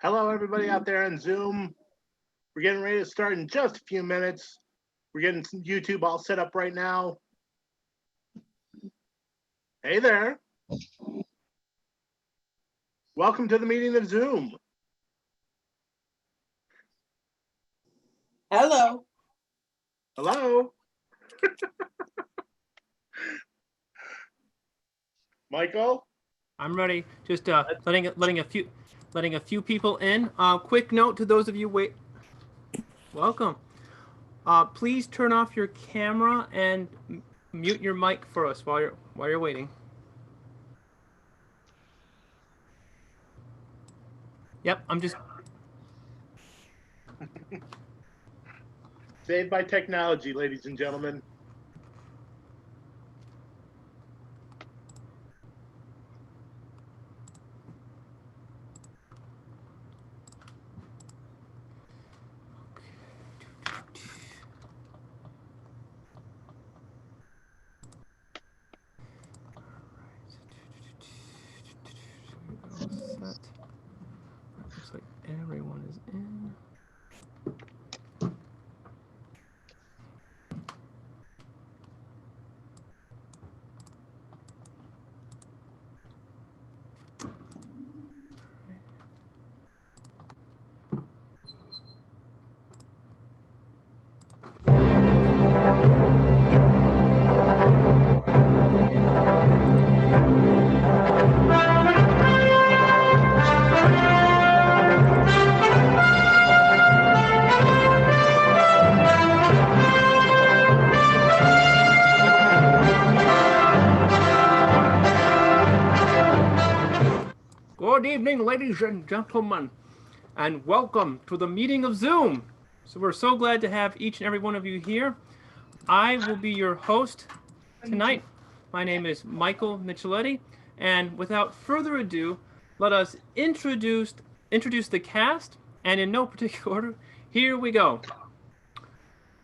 Hello, everybody out there on Zoom. We're getting ready to start in just a few minutes. We're getting YouTube all set up right now. Hey there. Welcome to the meeting of Zoom. Hello. Hello. Michael? I'm ready. Just letting a few people in. Quick note to those of you welcome. Please turn off your camera and mute your mic for us while you're waiting. Yep, I'm just Saved by technology, ladies and gentlemen. Looks like everyone is in. Good evening, ladies and gentlemen, and welcome to the meeting of Zoom. So we're so glad to have each and every one of you here. I will be your host tonight. My name is Michael Micheletti, and without further ado, let us introduce the cast, and in no particular order, here we go.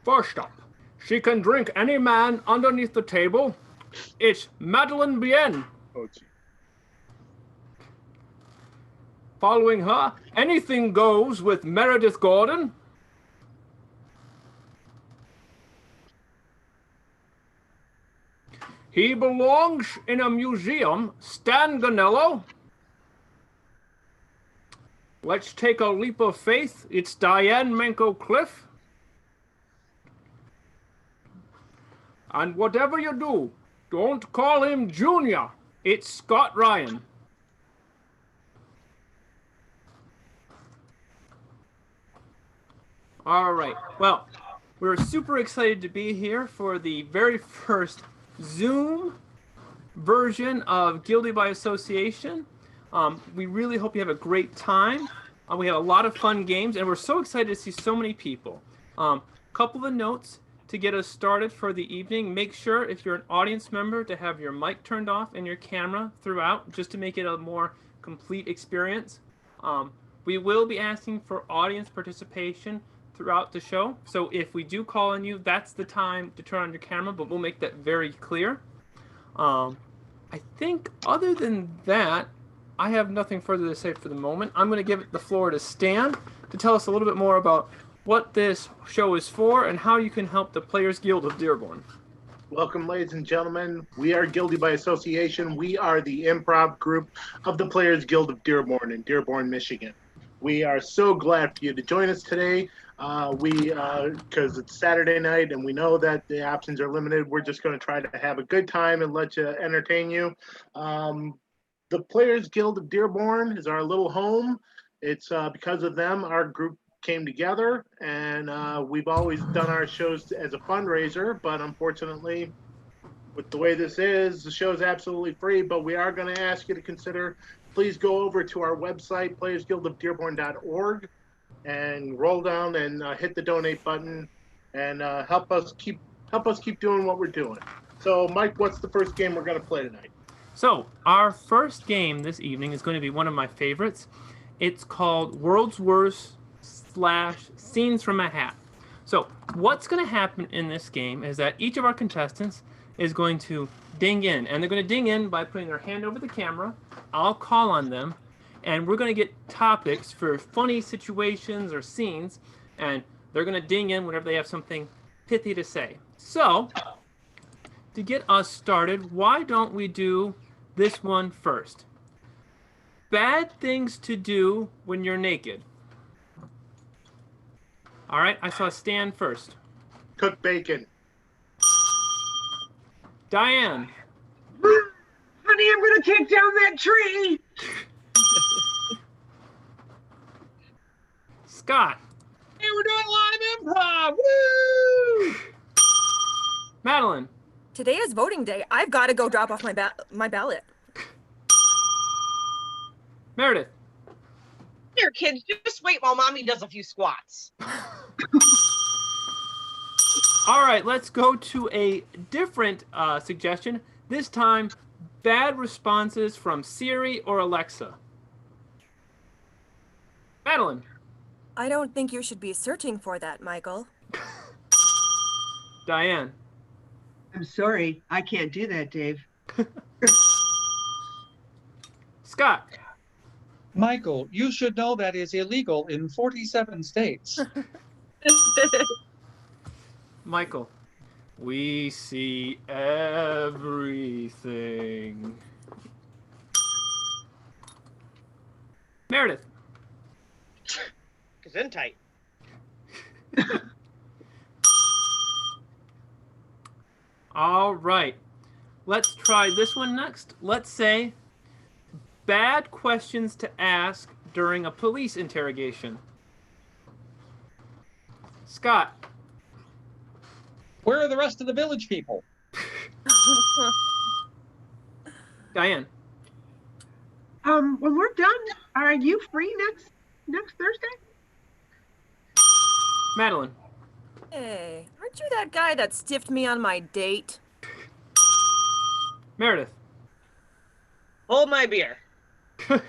First up, she can drink any man underneath the table. It's Madeline Bien. Oh, gee. Following her, anything goes with Meredith Gordon. He belongs in a museum, Stan Ganello. Let's take a leap of faith. It's Diane Manco Cliff. And whatever you do, don't call him Junior. It's Scott Ryan. All right. Well, we're super excited to be here for the very first Zoom version of Guilty by Association. We really hope you have a great time. We have a lot of fun games, and we're so excited to see so many people. Couple of notes to get us started for the evening. Make sure, if you're an audience member, to have your mic turned off and your camera throughout, just to make it a more complete experience. We will be asking for audience participation throughout the show. So if we do call on you, that's the time to turn on your camera, but we'll make that very clear. I think other than that, I have nothing further to say for the moment. I'm going to give the floor to Stan to tell us a little bit more about what this show is for and how you can help the Players Guild of Dearborn. Welcome, ladies and gentlemen. We are Guilty by Association. We are the improv group of the Players Guild of Dearborn in Dearborn, Michigan. We are so glad for you to join us today. Because it's Saturday night and we know that the options are limited, we're just going to try to have a good time and let you entertain you. The Players Guild of Dearborn is our little home. It's because of them our group came together, and we've always done our shows as a fundraiser, but unfortunately, with the way this is, the show is absolutely free, but we are going to ask you to consider, please go over to our website, playersguildofdearborn.org, and roll down and hit the donate button and help us keep doing what we're doing. So, Mike, what's the first game we're going to play tonight? So our first game this evening is going to be one of my favorites. It's called World's Worst / Scenes from a Hat. So what's going to happen in this game is that each of our contestants is going to ding in, and they're going to ding in by putting their hand over the camera. I'll call on them. and we're going to get topics for funny situations or scenes, and they're going to ding in whenever they have something pithy to say. So, to get us started, why don't we do this one first? Bad things to do when you're naked. All right, I saw Stan first. Cook bacon. Diane. Honey, I'm going to take down that tree. Scott. Hey, we're doing live improv. Woo! Madeline. Today is voting day. I've got to go drop off my ballot. Meredith. Here, kids, just wait while mommy does a few squats. All right, let's go to a different suggestion. This time, bad responses from Siri or Alexa. Madeline. I don't think you should be searching for that, Michael. Diane. I'm sorry, I can't do that, Dave. Scott. Michael, you should know that is illegal in 47 states. Michael. We see everything. Meredith. Gesundheit. All right. Let's try this one next. Let's say bad questions to ask during a police interrogation. Scott. Where are the rest of the village people? Diane. When we're done, are you free next Thursday? Madeline. Hey, aren't you that guy that stiffed me on my date? Meredith. Hold my beer. Do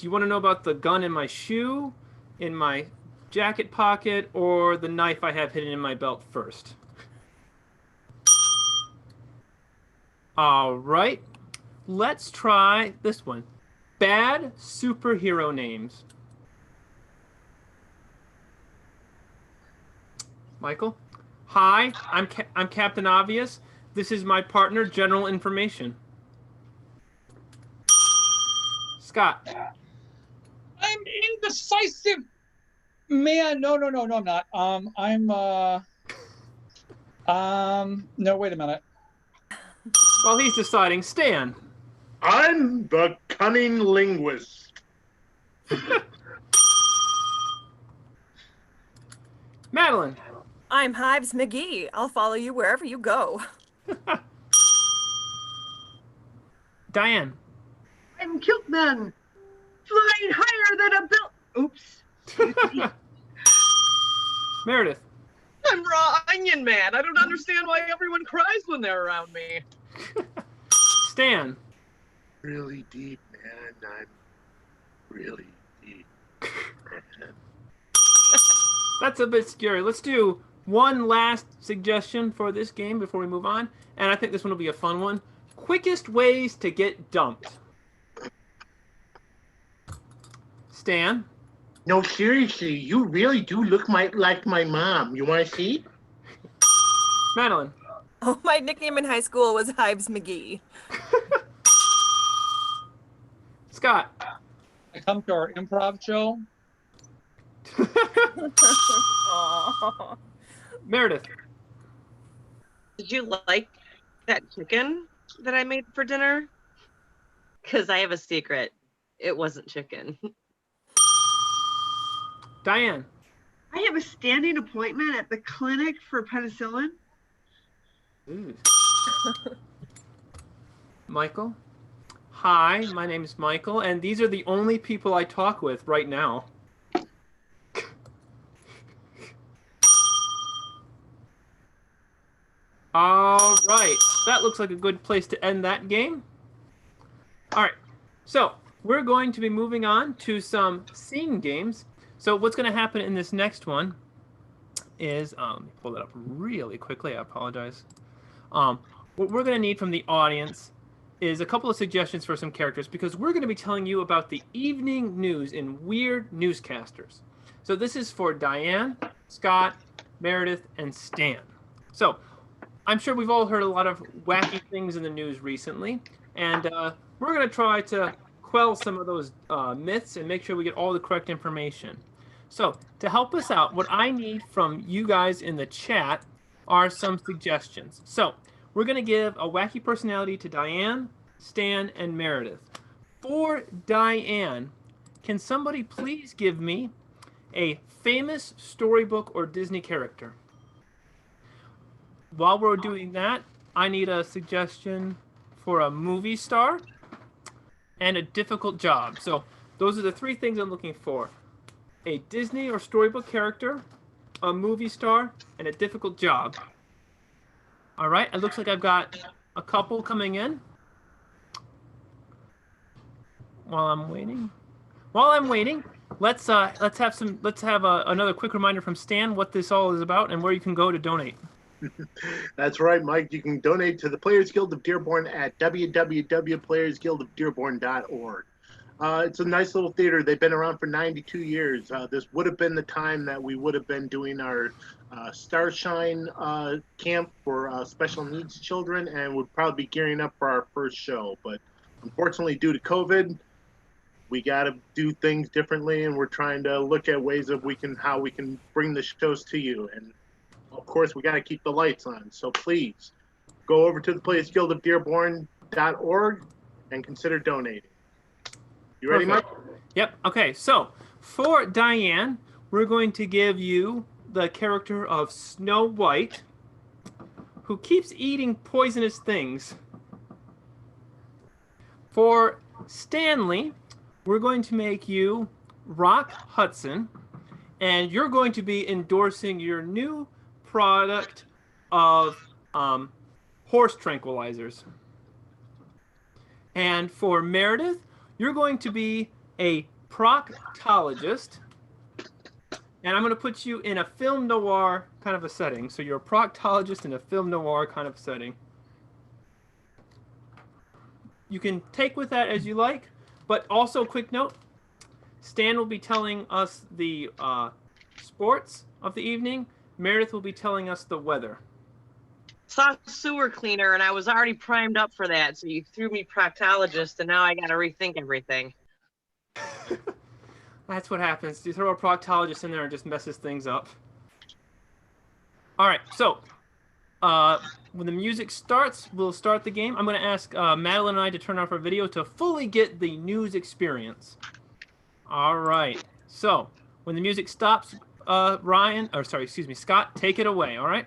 you want to know about the gun in my shoe, in my jacket pocket, or the knife I have hidden in my belt first? All right. Let's try this one. Bad superhero names. Michael? Hi, I'm Captain Obvious. This is my partner, General Information. Scott. I'm indecisive. Man, no, I'm not. No, wait a minute. While he's deciding, Stan. I'm the cunning linguist. Madeline. I'm Hives McGee. I'll follow you wherever you go. Diane. I'm Kiltman, flying higher than a bill. Oops. Meredith. I'm Raw Onion Man. I don't understand why everyone cries when they're around me. Stan. Really deep, man. I'm really deep. Man. That's a bit scary. Let's do one last suggestion for this game before we move on. And I think this one will be a fun one. Quickest ways to get dumped. Stan. No, seriously, you really do look like my mom. You want to see? Madeline. Oh, my nickname in high school was Hives McGee. Scott. I come to our improv show. Aw. Meredith. Did you like that chicken that I made for dinner? Because I have a secret. It wasn't chicken. Diane. I have a standing appointment at the clinic for penicillin. Ooh. Michael. Hi, my name is Michael, and these are the only people I talk with right now. All right, that looks like a good place to end that game. All right, so we're going to be moving on to some scene games. So what's going to happen in this next one is, let me pull that up really quickly. I apologize. What we're going to need from the audience is a couple of suggestions for some characters because we're going to be telling you about the evening news in Weird Newscasters. So this is for Diane, Scott, Meredith, and Stan. So I'm sure we've all heard a lot of wacky things in the news recently, and we're going to try to quell some of those myths and make sure we get all the correct information. So to help us out, what I need from you guys in the chat are some suggestions. So we're going to give a wacky personality to Diane, Stan, and Meredith. For Diane, can somebody please give me a famous storybook or Disney character? While we're doing that, I need a suggestion for a movie star and a difficult job. So those are the three things I'm looking for. A Disney or storybook character, a movie star, and a difficult job. All right, it looks like I've got a couple coming in. While I'm waiting, let's have another quick reminder from Stan what this all is about and where you can go to donate. That's right, Mike. You can donate to the Players Guild of Dearborn at www.playersguildofdearborn.org. It's a nice little theater. They've been around for 92 years. This would have been the time that we would have been doing our Starshine camp for special needs children, and would probably be gearing up for our first show. But unfortunately, due to COVID, we got to do things differently, and we're trying to look at ways of how we can bring the shows to you. And of course, we got to keep the lights on. So please go over to the Players Guild of Dearborn.org and consider donating. You ready, Mike? Yep. Okay. So for Diane, we're going to give you the character of Snow White, who keeps eating poisonous things. For Stanley, we're going to make you Rock Hudson, and you're going to be endorsing your new product of horse tranquilizers. And for Meredith, you're going to be a proctologist, and I'm going to put you in a film noir kind of a setting. So you're a proctologist in a film noir kind of setting. You can take with that as you like, but also quick note, Stan will be telling us the sports of the evening. Meredith will be telling us the weather. Saw sewer cleaner, and I was already primed up for that, so you threw me proctologist, and now I got to rethink everything. That's what happens. You throw a proctologist in there and just messes things up. All right, so when the music starts, we'll start the game. I'm going to ask Madeline and I to turn off our video to fully get the news experience. All right, so when the music stops, Scott, take it away, all right?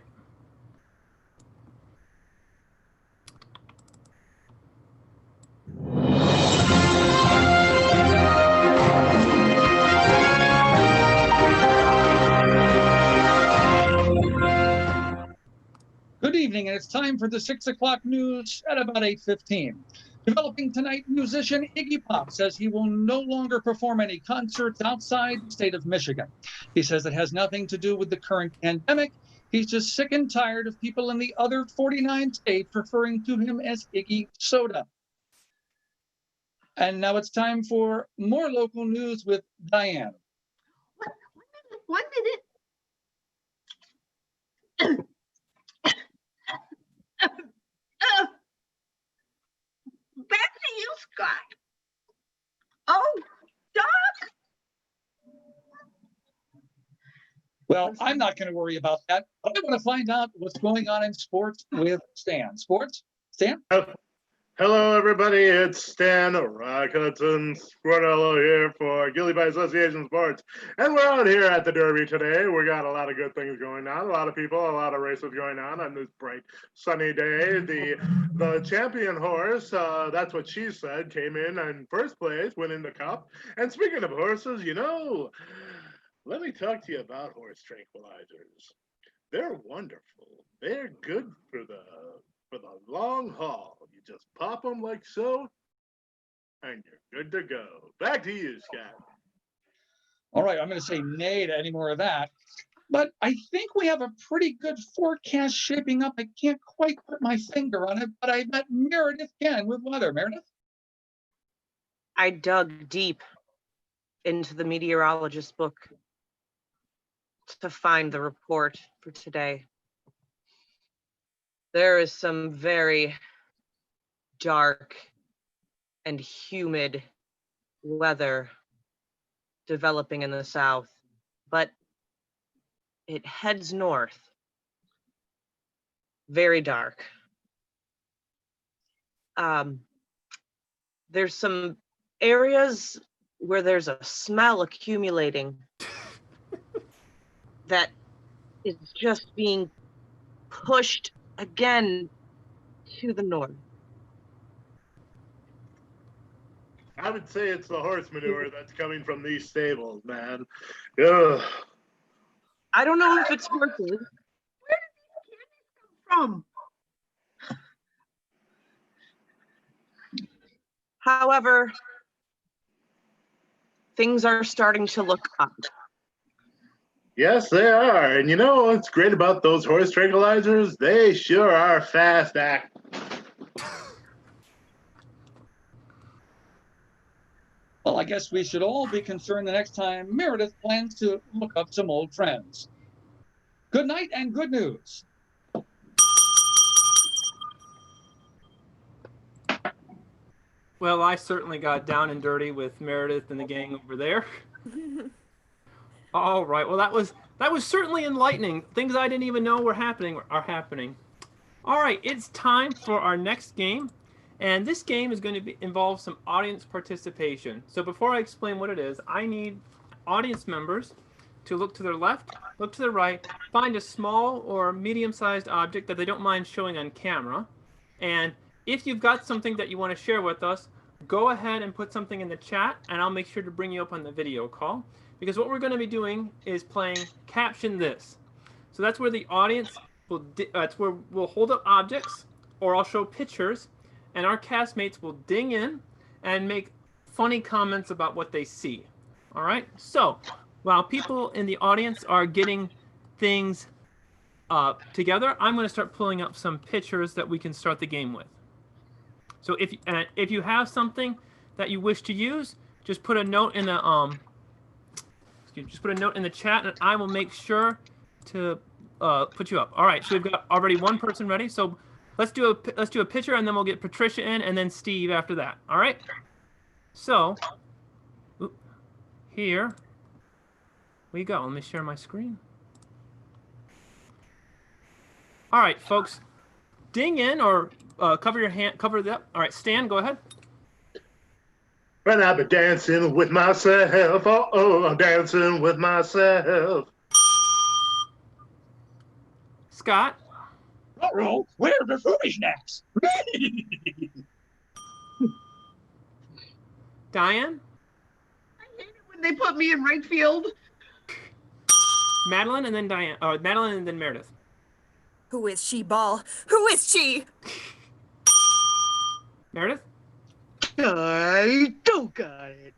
Good evening, and it's time for the 6 o'clock news at about 8:15. Developing tonight, musician Iggy Pop says he will no longer perform any concerts outside the state of Michigan. He says it has nothing to do with the current pandemic. He's just sick and tired of people in the other 49 states referring to him as Iggy Soda. And now it's time for more local news with Diane. One minute. Back to you, Scott. Oh, Doc. Well, I'm not going to worry about that. I want to find out what's going on in sports with Stan. Sports? Stan? Hello, everybody. It's Stan Rock Hudson Squardello here for Guilty by Association Sports. And we're out here at the Derby today. We got a lot of good things going on. A lot of people, a lot of races going on this bright, sunny day. The champion horse, that's what she said, came in first place, winning the cup. And speaking of horses, let me talk to you about horse tranquilizers. They're wonderful. They're good for the long haul. You just pop them like so, and you're good to go. Back to you, Scott. All right, I'm going to say nay to any more of that. But I think we have a pretty good forecast shaping up. I can't quite put my finger on it, but I bet Meredith can with weather. Meredith? I dug deep into the meteorologist's book to find the report for today. There is some very dark and humid weather developing in the south, but it heads north. Very dark. There's some areas where there's a smell accumulating that is just being pushed again to the north. I would say it's the horse manure that's coming from these stables, man. Ugh. I don't know if it's horses. From However, things are starting to look up. Yes, they are. And you know what's great about those horse tranquilizers? They sure are fast acting. Well, I guess we should all be concerned the next time Meredith plans to look up some old friends. Good night and good news. Well, I certainly got down and dirty with Meredith and the gang over there. All right. Well, that was certainly enlightening. Things I didn't even know were happening are happening. All right, it's time for our next game, and this game is going to involve some audience participation. So before I explain what it is, I need audience members to look to their left, look to the right, find a small or medium-sized object that they don't mind showing on camera, and if you've got something that you want to share with us, go ahead and put something in the chat, and I'll make sure to bring you up on the video call. Because what we're going to be doing is playing Caption This. So that's where the audience will, that's where we'll hold up objects, or I'll show pictures, and our castmates will ding in and make funny comments about what they see. All right? So while people in the audience are getting things together, I'm going to start pulling up some pictures that we can start the game with. So if you have something that you wish to use, just put a note in the chat, and I will make sure to put you up. All right, so we've got already one person ready. So let's do a picture, and then we'll get Patricia in, and then Steve after that. All right. So here we go. Let me share my screen. All right, folks, ding in or cover your hand, cover that. All right, Stan, go ahead. When I be dancing with myself, oh, I'm dancing with myself. Scott. Uh-oh, where are the foolish snacks? Diane. I hate it when they put me in right field. Madeline, and then Diane. Madeline, and then Meredith. Who is she, Ball? Who is she? Meredith. I don't got it.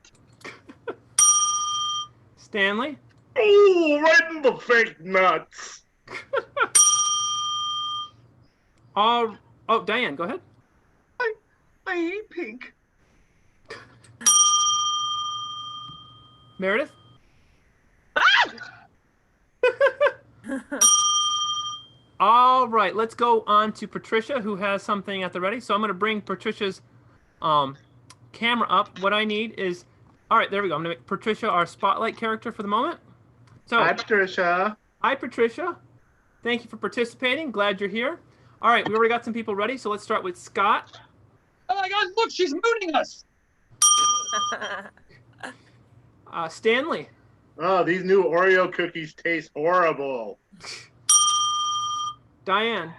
Stanley. Oh, right in the fake nuts. Oh, Diane, go ahead. I hate pink. Meredith. All right, let's go on to Patricia, who has something at the ready. So I'm going to bring Patricia's camera up. What I need is, all right, there we go. I'm going to make Patricia our spotlight character for the moment. So, Hi, Patricia. Hi, Patricia. Thank you for participating. Glad you're here. All right, we already got some people ready, so let's start with Scott. Oh my God, look, she's mooning us. Stanley. Oh, these new Oreo cookies taste horrible. Diane.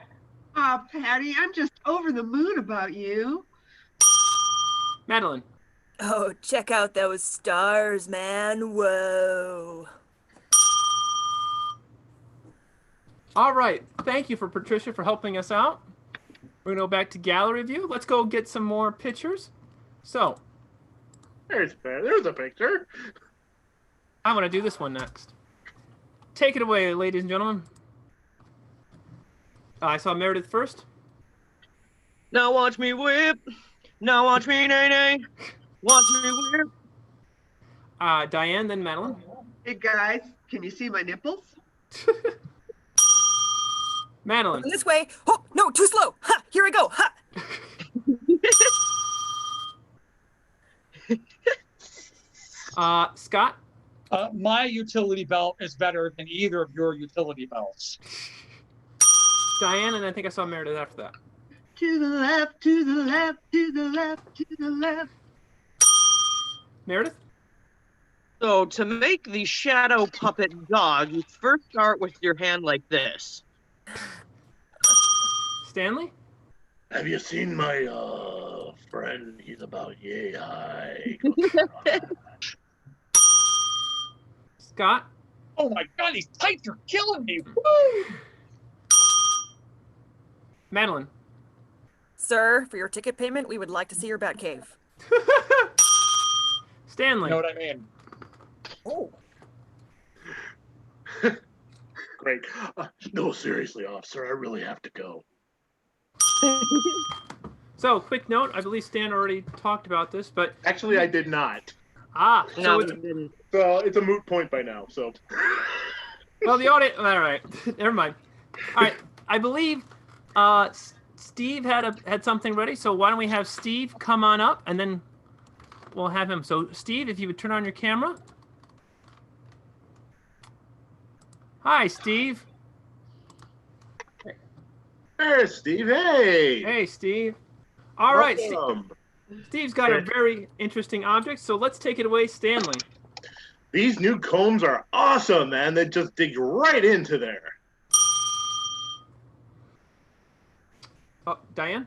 Patty, I'm just over the moon about you. Madeline. Oh, check out those stars, man. Whoa. All right. Thank you for Patricia for helping us out. We're going to go back to gallery view. Let's go get some more pictures. So. There's a picture. I'm going to do this one next. take it away, ladies and gentlemen. I saw Meredith first. Now watch me whip. Now watch me nay. Watch me whip. Diane, then Madeline. Hey guys, can you see my nipples? Madeline. This way. Oh, no, too slow. Ha, here I go. Ha. Scott. My utility belt is better than either of your utility belts. Diane, and I think I saw Meredith after that. To the left, to the left, to the left, to the left. Meredith. So to make the shadow puppet dog, you first start with your hand like this. Stanley. Have you seen my friend? He's about yay high. Scott. Oh my God, these tights are killing me. Woo! Madeline. Sir, for your ticket payment, we would like to see your Batcave. Stanley. You know what I mean? Oh. Great. No, seriously, officer, I really have to go. So, quick note. I believe Stan already talked about this, but Actually, I did not. so No, it's, you didn't. So it's a moot point by now. So. well, the audience. All right, never mind. All right, I believe Steve had something ready. So why don't we have Steve come on up, and then we'll have him. So Steve, if you would turn on your camera. Hi, Steve. Hey, Steve. Hey. Hey, Steve. All right, Welcome. Steve's got a very interesting object. So let's take it away, Stanley. These new combs are awesome, man. They just dig right into there. Oh, Diane.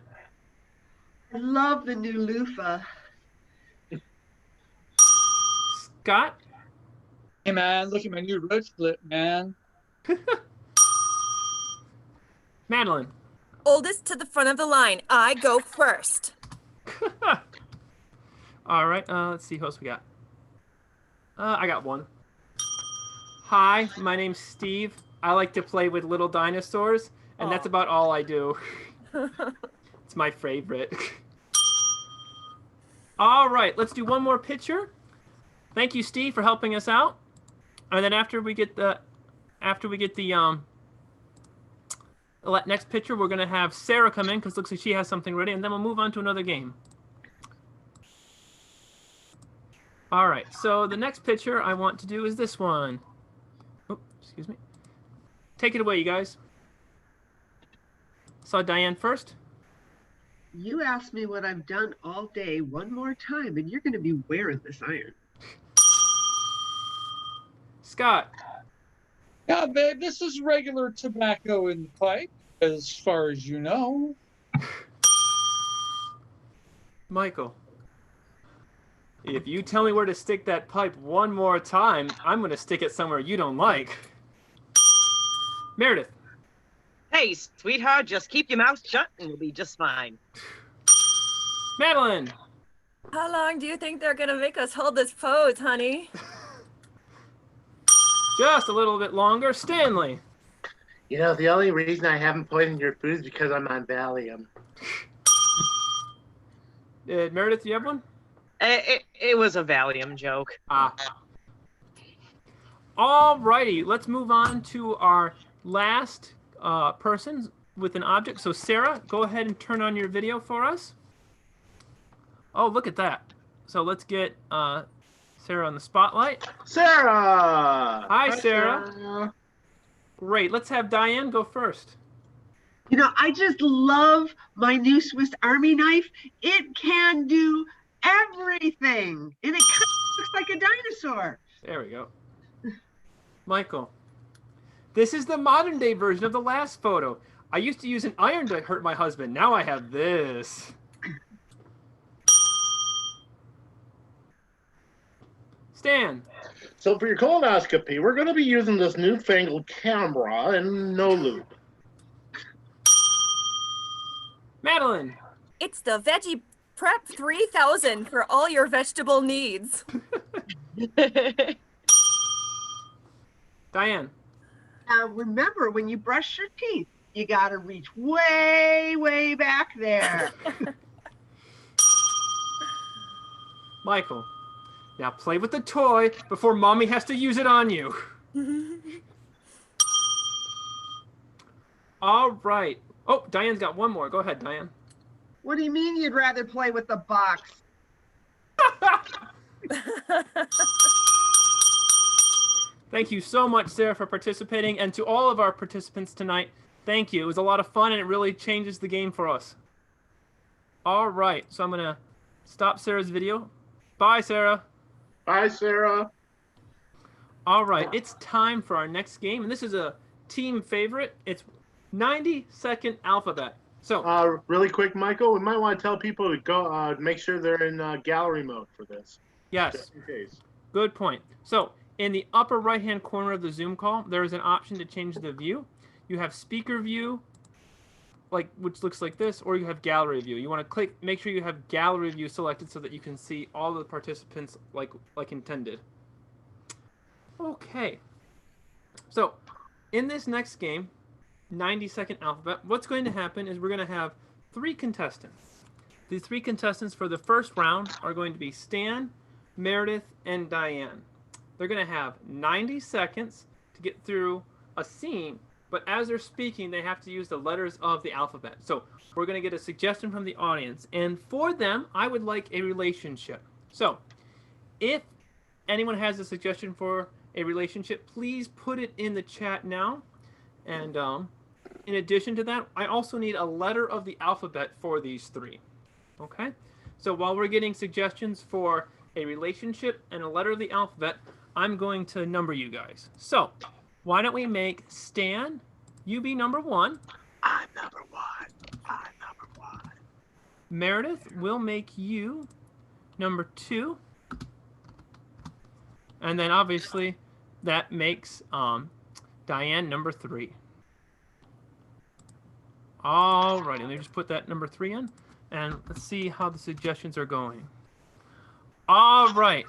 I love the new loofah. Scott. Hey man, look at my new road split, man. Madeline. Oldest to the front of the line. I go first. All right, let's see who else we got. I got one. Hi, my name's Steve. I like to play with little dinosaurs, and that's about all I do. It's my favorite. All right, let's do one more picture. Thank you, Steve, for helping us out. And then after we get the next picture, we're gonna have Sarah come in because it looks like she has something ready, and then we'll move on to another game. All right, so the next picture I want to do is this one. Oh, excuse me. Take it away, you guys. Saw Diane first. You asked me what I've done all day one more time, and you're going to be wearing this iron. Scott. Yeah, babe, this is regular tobacco in the pipe, as far as you know. Michael. If you tell me where to stick that pipe one more time, I'm going to stick it somewhere you don't like. Meredith. Hey, sweetheart, just keep your mouth shut and you'll be just fine. Madeline. How long do you think they're going to make us hold this pose, honey? Just a little bit longer. Stanley. You know, the only reason I haven't poisoned your food is because I'm on Valium. Meredith, do you have one? It was a Valium joke. All righty, let's move on to our last person with an object. So Sarah, go ahead and turn on your video for us. Oh, look at that. So let's get Sarah on the spotlight. Sarah! Hi, Sarah. Great. Let's have Diane go first. You know, I just love my new Swiss Army knife. It can do everything, and it kind of looks like a dinosaur. There we go. Michael. This is the modern day version of the last photo. I used to use an iron to hurt my husband. Now I have this. Stan. So for your colonoscopy, we're going to be using this newfangled camera and no lube. Madeline. It's the Veggie Prep 3000 for all your vegetable needs. Diane. remember, when you brush your teeth, you got to reach way, way back there. Michael, now play with the toy before Mommy has to use it on you. All right. Oh, Diane's got one more. Go ahead, Diane. What do you mean you'd rather play with the box? Thank you so much, Sarah, for participating. And to all of our participants tonight, thank you. It was a lot of fun, and it really changes the game for us. All right. So I'm going to stop Sarah's video. Bye, Sarah. Bye, Sarah. All right. It's time for our next game. And this is a team favorite. It's 90-second alphabet. So, really quick, Michael, we might want to tell people to go make sure they're in gallery mode for this. yes. Just in case. Good point. So, in the upper right-hand corner of the Zoom call, there is an option to change the view. You have speaker view, which looks like this, or you have gallery view. You want to make sure you have gallery view selected so that you can see all the participants like intended. Okay. So, in this next game, 90-second alphabet, what's going to happen is we're going to have 3 contestants. The 3 contestants for the first round are going to be Stan, Meredith, and Diane. They're going to have 90 seconds to get through a scene, but as they're speaking, they have to use the letters of the alphabet. So we're going to get a suggestion from the audience, and for them, I would like a relationship. So if anyone has a suggestion for a relationship, please put it in the chat now. And in addition to that, I also need a letter of the alphabet for these 3. Okay? So while we're getting suggestions for a relationship and a letter of the alphabet, I'm going to number you guys. So why don't we make Stan, you be number 1. I'm number 1. I'm number 1. Meredith, we'll make you number 2. And then obviously that makes Diane number 3. Alrighty, let me just put that number 3 in, and let's see how the suggestions are going. All right,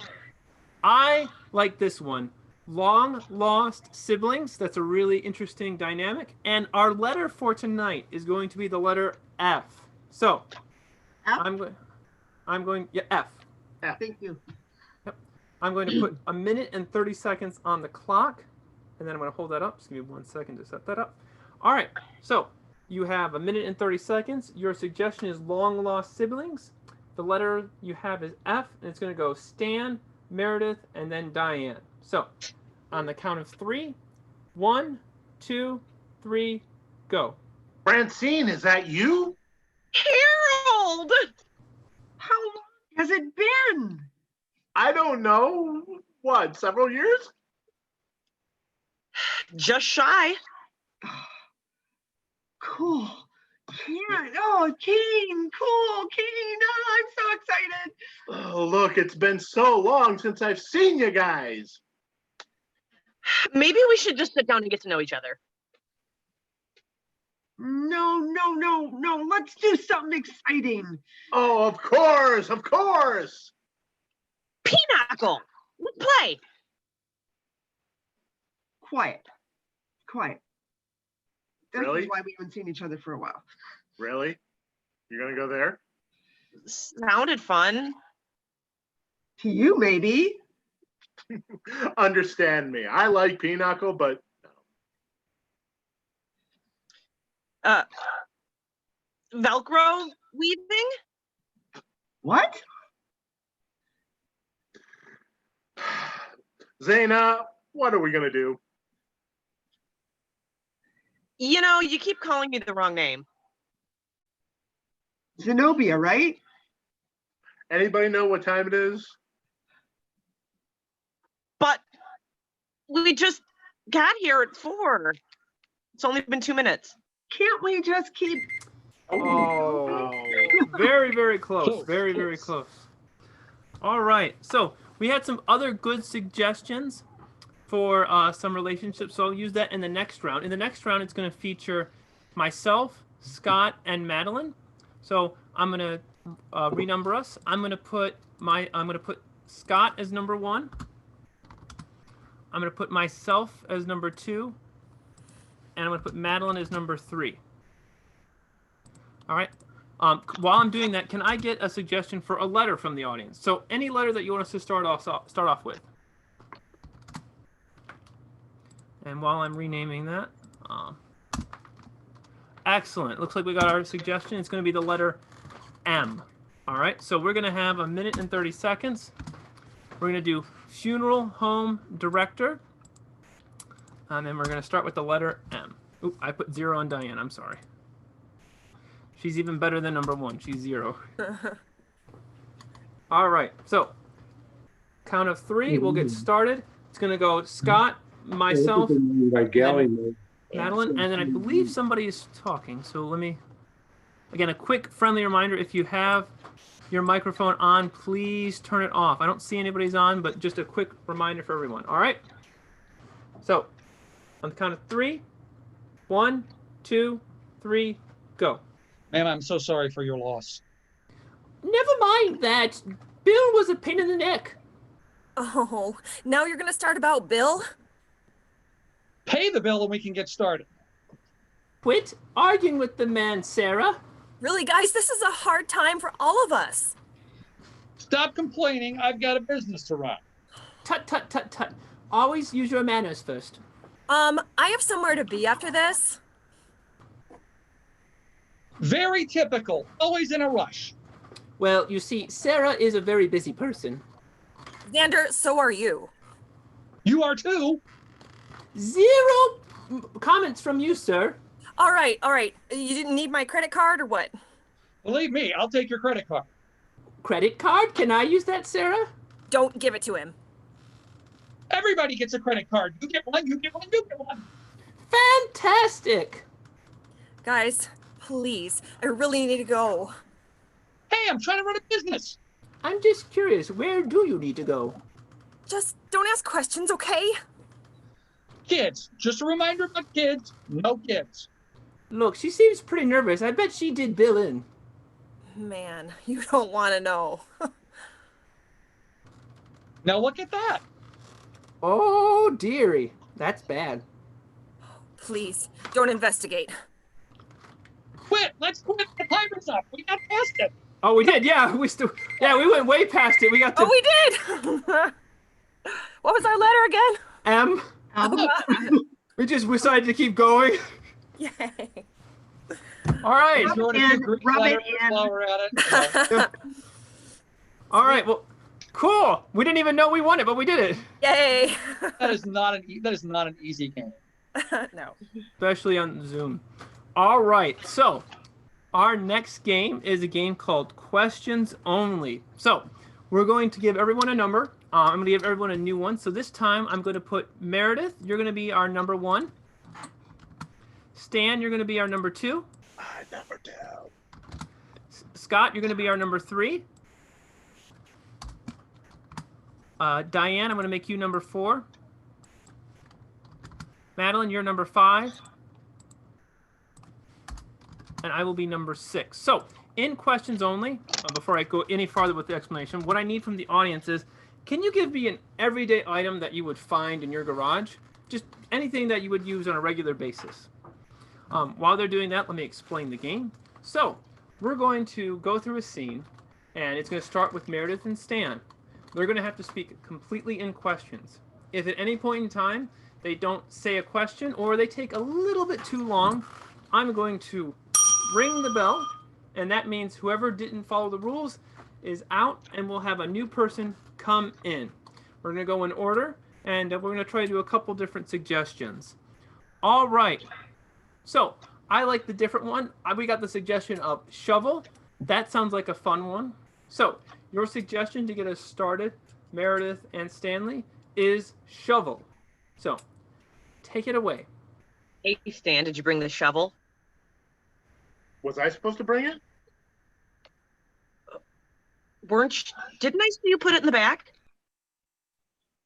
I like this one. Long lost siblings. That's a really interesting dynamic. And our letter for tonight is going to be the letter F. So F? I'm going yeah, F. Thank you. Yep. I'm going to put 1 minute and 30 seconds on the clock, and then I'm going to hold that up. Just give me 1 second to set that up. All right, so you have 1 minute and 30 seconds. Your suggestion is long lost siblings. The letter you have is F, and it's going to go Stan, Meredith, and then Diane. So on the count of 3, 1, 2, 3, go. Francine, is that you? Harold! How long has it been? I don't know. What, several years? Just shy. Cool. Karen. Oh, Kane. Cool. Kane. Oh, I'm so excited. Oh, look, it's been so long since I've seen you guys. Maybe we should just sit down and get to know each other. No. Let's do something exciting. Oh, of course, of course. Pinochle! Let's play. Quiet. That's Really? why we haven't seen each other for a while. Really? You're going to go there? Sounded fun. To you, maybe. Understand me. I like Pinochle, but Velcro weaving? What? Zaina, what are we going to do? You know, you keep calling me the wrong name. Zenobia, right? Anybody know what time it is? But we just got here at 4. It's only been 2 minutes. Can't we just keep... Oh, very, very close. Very, very close. All right. So we had some other good suggestions for some relationships, so I'll use that in the next round. In the next round, it's going to feature myself, Scott, and Madeline. So I'm going to renumber us. I'm going to put Scott as number 1. I'm going to put myself as number 2, and I'm going to put Madeline as number 3. All right. While I'm doing that, can I get a suggestion for a letter from the audience? So any letter that you want us to start off with. And while I'm renaming that, excellent. Looks like we got our suggestion. It's going to be the letter M. All right. So we're going to have 1 minute and 30 seconds. We're going to do funeral home director. And then we're going to start with the letter M. Oop, I put 0 on Diane. I'm sorry. She's even better than number 1. She's 0. All right. So count of 3. We'll get started. It's going to go Scott, myself, Madeline, and then I believe somebody is talking. So let me, again, a quick friendly reminder. If you have your microphone on, please turn it off. I don't see anybody's on, but just a quick reminder for everyone. All right. So on the count of 3, 1, 2, 3, go. Ma'am, I'm so sorry for your loss. Never mind that. Bill was a pain in the neck. Oh, now you're gonna start about Bill? Pay the bill and we can get started. Quit arguing with the man, Sarah. Really, guys, this is a hard time for all of us. Stop complaining. I've got a business to run. Tut, tut, tut, tut. Always use your manners first. I have somewhere to be after this. Very typical. Always in a rush. Well, you see, Sarah is a very busy person. Xander, so are you. You are too. 0 comments from you, sir. All right. You didn't need my credit card or what? Believe me, I'll take your credit card. Credit card? Can I use that, Sarah? Don't give it to him. Everybody gets a credit card. You get one, you get one, you get one. Fantastic. Guys, please, I really need to go. Hey, I'm trying to run a business. I'm just curious, where do you need to go? Just don't ask questions, okay? Kids. Just a reminder about kids. No kids. Look, she seems pretty nervous. I bet she did Bill in. Man, you don't want to know. Now look at that. Oh, dearie. That's bad. Please, don't investigate. Quit. Let's quit. The timer's up. We got past it. Oh, we did. Yeah, we went way past it. We got to Oh, we did. What was our letter again? M. We decided to keep going. Yay. All right. Throwing a few Greek rub it letters in. while we're at it. All right. Well, cool. We didn't even know we won it, but we did it. Yay. That is not an easy game. No. Especially on Zoom. All right. So our next game is a game called Questions Only. So we're going to give everyone a number. I'm going to give everyone a new one. So this time I'm going to put Meredith. You're going to be our number 1. Stan, you're going to be our number 2. Number 2. Scott, you're going to be our number 3. Diane, I'm going to make you number 4. Madeline, you're number 5. And I will be number 6. So, in questions only, before I go any farther with the explanation, what I need from the audience is, can you give me an everyday item that you would find in your garage? Just anything that you would use on a regular basis. While they're doing that, let me explain the game. So, we're going to go through a scene, and it's going to start with Meredith and Stan. They're going to have to speak completely in questions. If at any point in time they don't say a question or they take a little bit too long, I'm going to ring the bell, and that means whoever didn't follow the rules is out, and we'll have a new person come in. We're going to go in order, and we're going to try to do a couple different suggestions. All right. So I like the different one. We got the suggestion of shovel. That sounds like a fun one. So your suggestion to get us started, Meredith and Stanley, is shovel. So take it away. Hey, Stan, did you bring the shovel? Was I supposed to bring it? Didn't I see you put it in the back?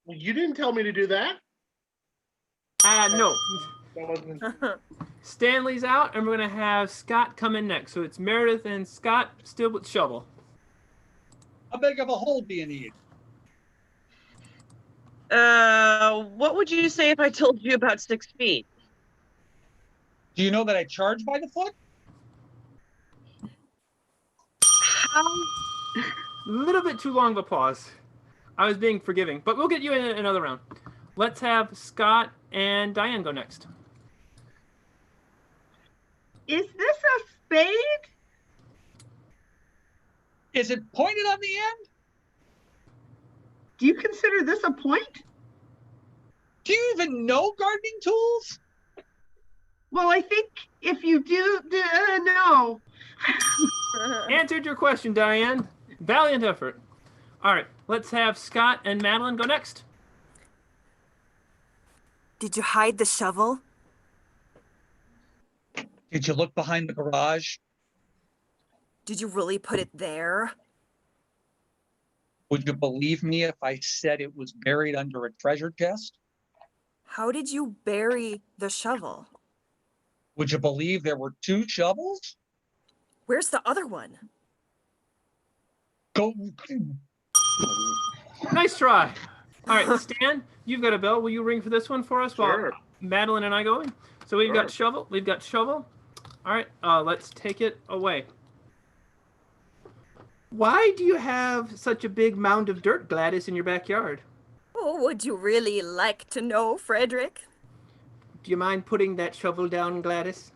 Well, you didn't tell me to do that. No. That wasn't. Stanley's out, and we're going to have Scott come in next. So it's Meredith and Scott still with shovel. How big of a hole do you need? What would you say if I told you about 6 feet? Do you know that I charge by the foot? How? A little bit too long of a pause. I was being forgiving, but we'll get you in another round. Let's have Scott and Diane go next. Is this a spade? Is it pointed on the end? Do you consider this a point? Do you even know gardening tools? Well, I think if you do, no. Answered your question, Diane. Valiant effort. All right, let's have Scott and Madeline go next. Did you hide the shovel? Did you look behind the garage? Did you really put it there? Would you believe me if I said it was buried under a treasure chest? How did you bury the shovel? Would you believe there were 2 shovels? Where's the other one? Go. Nice try. All right, Stan, you've got a bell. Will you ring for this one for us while Sure. Madeline and I go in? So we've got shovel. We've got shovel. All right, let's take it away. Why do you have such a big mound of dirt, Gladys, in your backyard? Oh, would you really like to know, Frederick? Do you mind putting that shovel down, Gladys?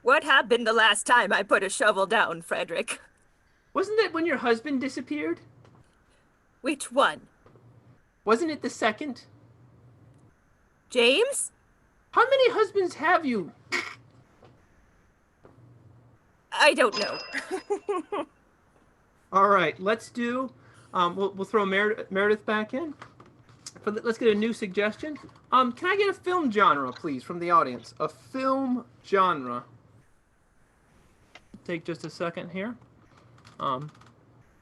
What happened the last time I put a shovel down, Frederick? Wasn't it when your husband disappeared? Which one? Wasn't it the second? James? How many husbands have you? I don't know. All right, let's do. We'll throw Meredith back in. Let's get a new suggestion. Can I get a film genre, please, from the audience? A film genre. Take just a second here.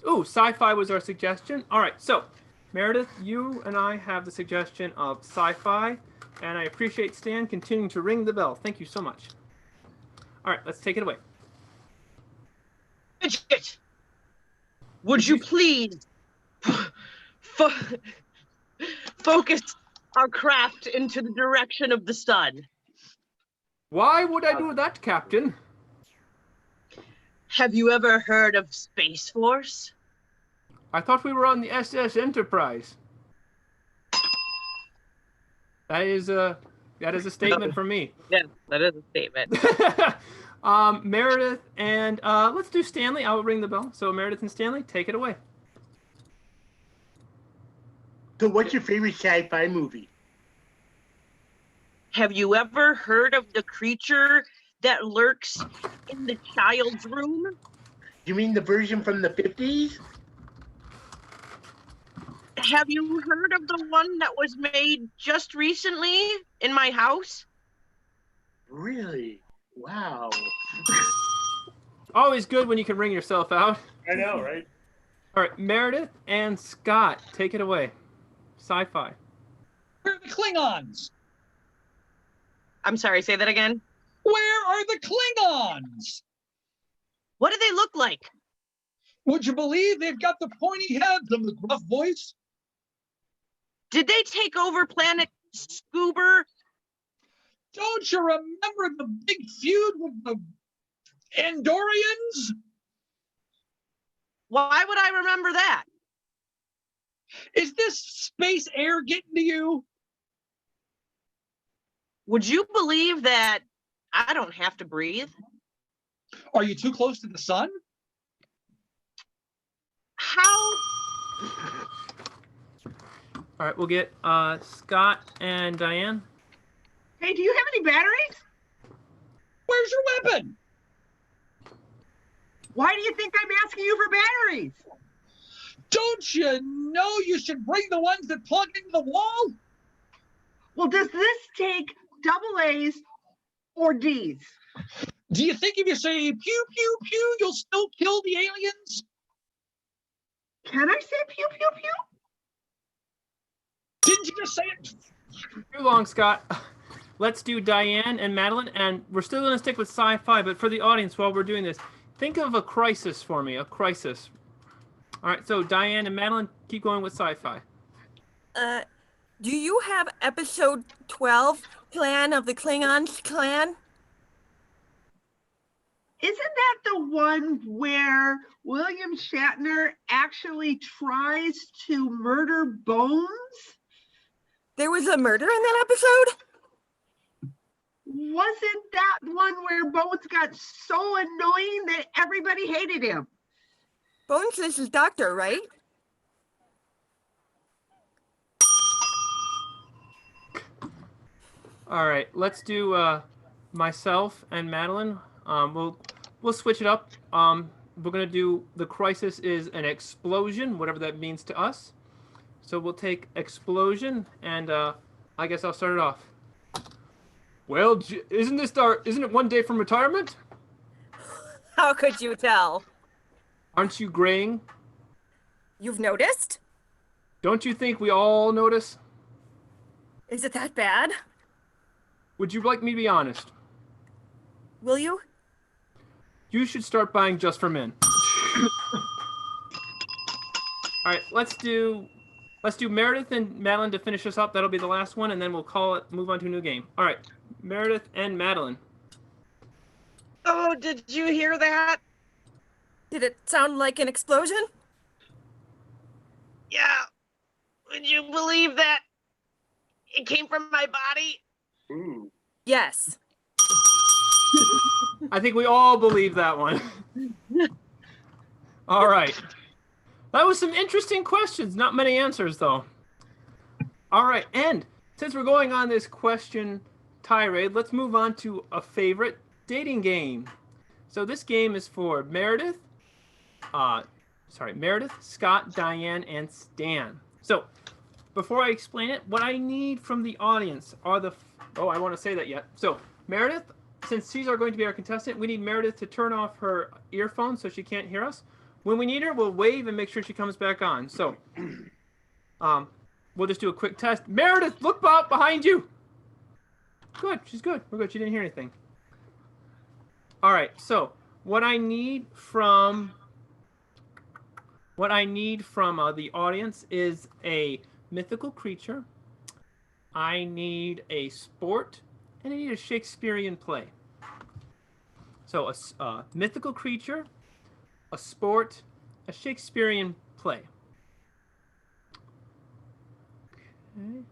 Sci-fi was our suggestion. All right, so Meredith, you and I have the suggestion of sci-fi, and I appreciate Stan continuing to ring the bell. Thank you so much. All right, let's take it away. Bridget, would you please focus our craft into the direction of the sun? Why would I do that, Captain? Have you ever heard of Space Force? I thought we were on the SS Enterprise. That is a statement from me. Yeah, that is a statement. Meredith and let's do Stanley. I will ring the bell. So Meredith and Stanley, take it away. So what's your favorite sci-fi movie? Have you ever heard of the creature that lurks in the child's room? You mean the version from the 50s? Have you heard of the one that was made just recently in my house? Really? Wow. Always good when you can ring yourself out. I know, right? All right, Meredith and Scott, take it away. Sci-fi. Where are the Klingons? I'm sorry, say that again. Where are the Klingons? What do they look like? Would you believe they've got the pointy heads and the gruff voice? Did they take over planet Scoober? Don't you remember the big feud with the Andorians? Why would I remember that? Is this space air getting to you? Would you believe that I don't have to breathe? Are you too close to the sun? How? All right, we'll get Scott and Diane. Hey, do you have any batteries? Where's your weapon? Why do you think I'm asking you for batteries? Don't you know you should bring the ones that plug into the wall? Well, does this take double A's or D's? Do you think if you say pew, pew, pew, you'll still kill the aliens? Can I say pew, pew, pew? Didn't you just say it? Too long, Scott. Let's do Diane and Madeline, and we're still going to stick with sci-fi, but for the audience, while we're doing this, think of a crisis for me, a crisis. All right, so Diane and Madeline, keep going with sci-fi. Do you have episode 12, Clan of the Klingons clan? Isn't that the one where William Shatner actually tries to murder Bones? There was a murder in that episode? Wasn't that one where Bones got so annoying that everybody hated him? Bones is his doctor, right? All right, let's do myself and Madeline. We'll switch it up. We're gonna do the crisis is an explosion, whatever that means to us. So we'll take explosion, and I guess I'll start it off. Well, isn't it one day from retirement? How could you tell? Aren't you graying? You've noticed? Don't you think we all notice? Is it that bad? Would you like me to be honest? Will you? You should start buying Just for Men. All right, let's do Meredith and Madeline to finish us up. That'll be the last one, and then we'll move on to a new game. All right, Meredith and Madeline. Oh, did you hear that? Did it sound like an explosion? Yeah. Would you believe that? It came from my body. Ooh. Yes. I think we all believe that one. All right. That was some interesting questions. Not many answers, though. All right. And since we're going on this question tirade, let's move on to a favorite dating game. So this game is for Meredith, Scott, Diane, and Stan. So before I explain it, what I need from the audience are I want to say that yet. So Meredith, since she's going to be our contestant, we need Meredith to turn off her earphones so she can't hear us. When we need her, we'll wave and make sure she comes back on. So we'll just do a quick test. Meredith, look behind you. Good, she's good. We're good. She didn't hear anything. All right, so what I need from the audience is a mythical creature. I need a sport, and I need a Shakespearean play. So a mythical creature, a sport, a Shakespearean play. Okay.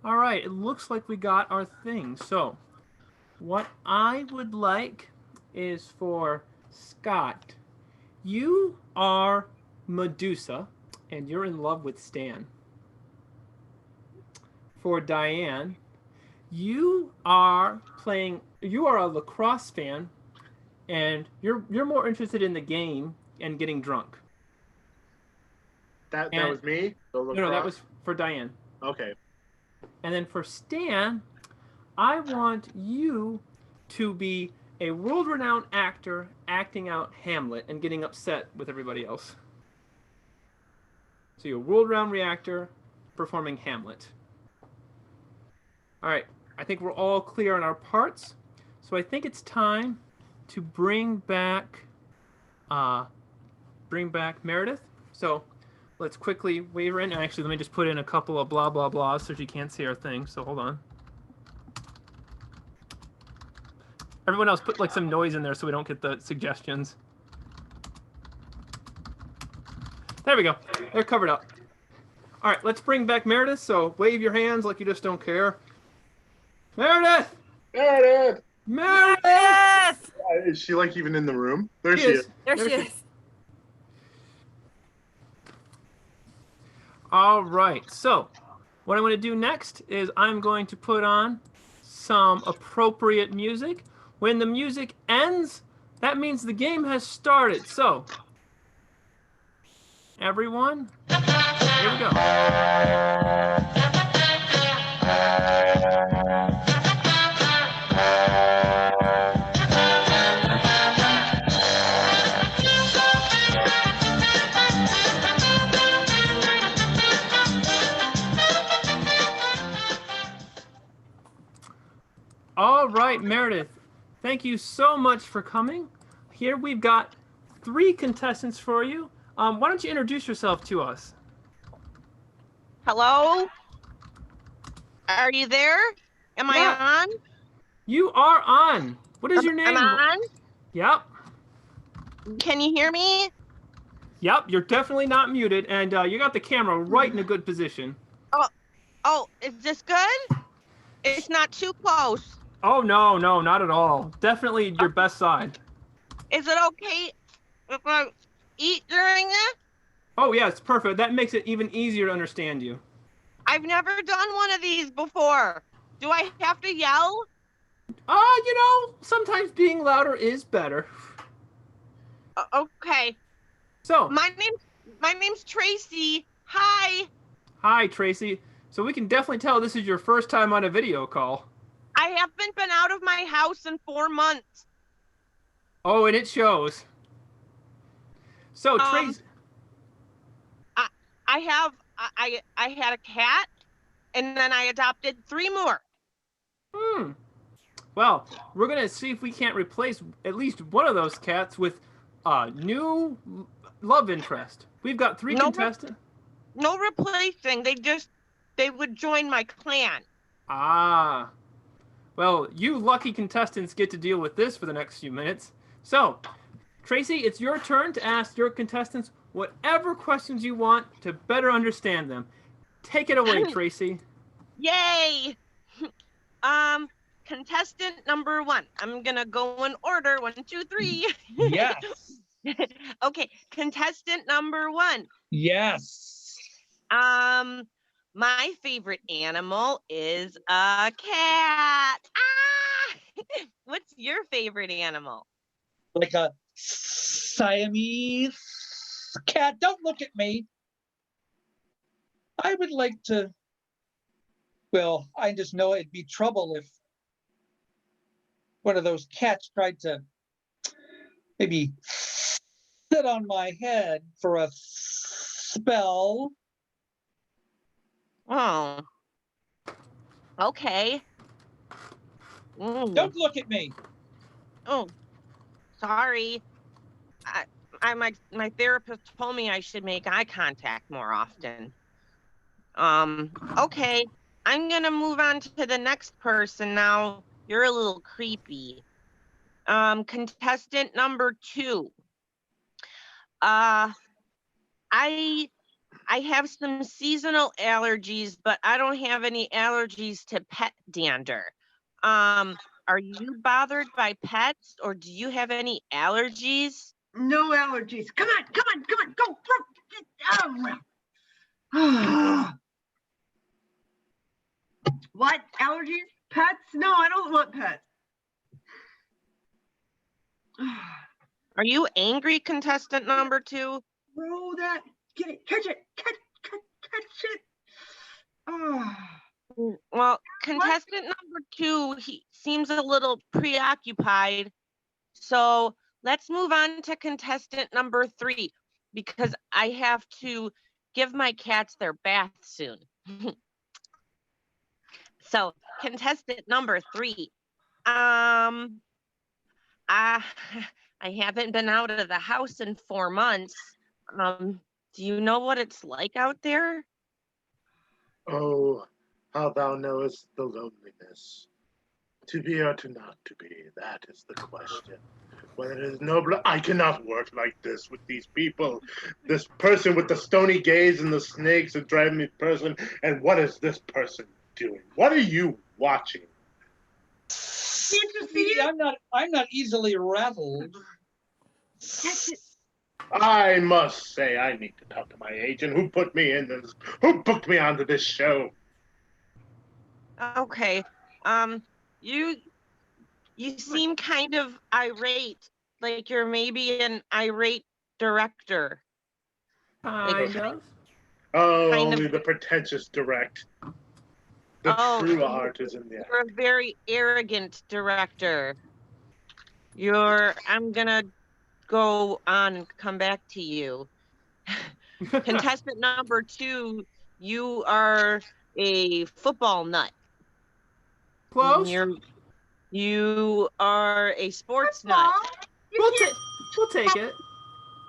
All right, it looks like we got our thing. So what I would like is for Scott, you are Medusa, and you're in love with Stan. For Diane, you are a lacrosse fan, and you're more interested in the game and getting drunk. That was me? No, that was for Diane. Okay. And then for Stan, I want you to be a world-renowned actor acting out Hamlet and getting upset with everybody else. So you're a world-renowned actor performing Hamlet. All right, I think we're all clear on our parts. So I think it's time to bring back Meredith. So let's quickly wave her in. Actually, let me just put in a couple of blah, blah, blahs so she can't see our thing. So hold on. Everyone else put like some noise in there so we don't get the suggestions. There we go. They're covered up. All right, let's bring back Meredith. So wave your hands like you just don't care. Meredith! Meredith! Meredith! Is she like even in the room? There she is. There she is. All right, so what I'm going to do next is I'm going to put on some appropriate music. When the music ends, that means the game has started. So, everyone, here we go. All right, Meredith, thank you so much for coming. Here we've got 3 contestants for you. Why don't you introduce yourself to us? Hello, Are you there? Am Yeah. I on? You are on. What is your name? Am I on? Yep. Can you hear me? Yep, you're definitely not muted, and you got the camera right in a good position. Oh, is this good? It's not too close. Oh, no, not at all. Definitely your best side. Is it okay if I eat during it? Oh, yeah, it's perfect. That makes it even easier to understand you. I've never done one of these before. Do I have to yell? Sometimes being louder is better. Okay. So, My name's Tracy. Hi. hi, Tracy. So we can definitely tell this is your first time on a video call. I haven't been out of my house in 4 months. Oh, and it shows. So, Tracy... I had a cat, and then I adopted 3 more. Well, we're going to see if we can't replace at least one of those cats with a new love interest. We've got 3 contestants. No replacing. They would join my clan. Ah. Well, you lucky contestants get to deal with this for the next few minutes. So, Tracy, it's your turn to ask your contestants whatever questions you want to better understand them. Take it away, Tracy. Yay! Contestant number 1. I'm gonna go in order. 1, 2, 3. Yes. Okay, contestant number 1. Yes. My favorite animal is a cat. Ah! What's your favorite animal? Like a Siamese cat. Don't look at me. I would like to. Well, I just know it'd be trouble if one of those cats tried to maybe sit on my head for a spell. Oh. Okay. Don't look at me. Oh, sorry. My therapist told me I should make eye contact more often. Okay. I'm gonna move on to the next person now. You're a little creepy. Contestant number 2. I have some seasonal allergies, but I don't have any allergies to pet dander. Are you bothered by pets, or do you have any allergies? No allergies. Come on, go. Oh. What? Allergies? Pets? No, I don't want pets. Are you angry, contestant number 2? Throw that. Get it. Catch it. Catch it. Oh. Well, contestant number 2, he seems a little preoccupied. So let's move on to contestant number 3, because I have to give my cats their bath soon. So contestant number 3, I haven't been out of the house in 4 months. Do you know what it's like out there? Oh, how thou knowest the loneliness. To be or to not to be, that is the question. Whether it is noble, I cannot work like this with these people. This person with the stony gaze and the snakes are driving me person. And what is this person doing? What are you watching? Can't you see it? I'm not easily rattled. Catch it. I must say I need to talk to my agent. Who put me in this? Who booked me onto this show? Okay. You seem kind of irate, like you're maybe an irate director. Kind of. Oh, Kind of- only the pretentious direct. The true art is in there. You're a very arrogant director. I'm gonna go on and come back to you. Contestant number 2, you are a football nut. Close. You are a sports nut. Football? We'll take it.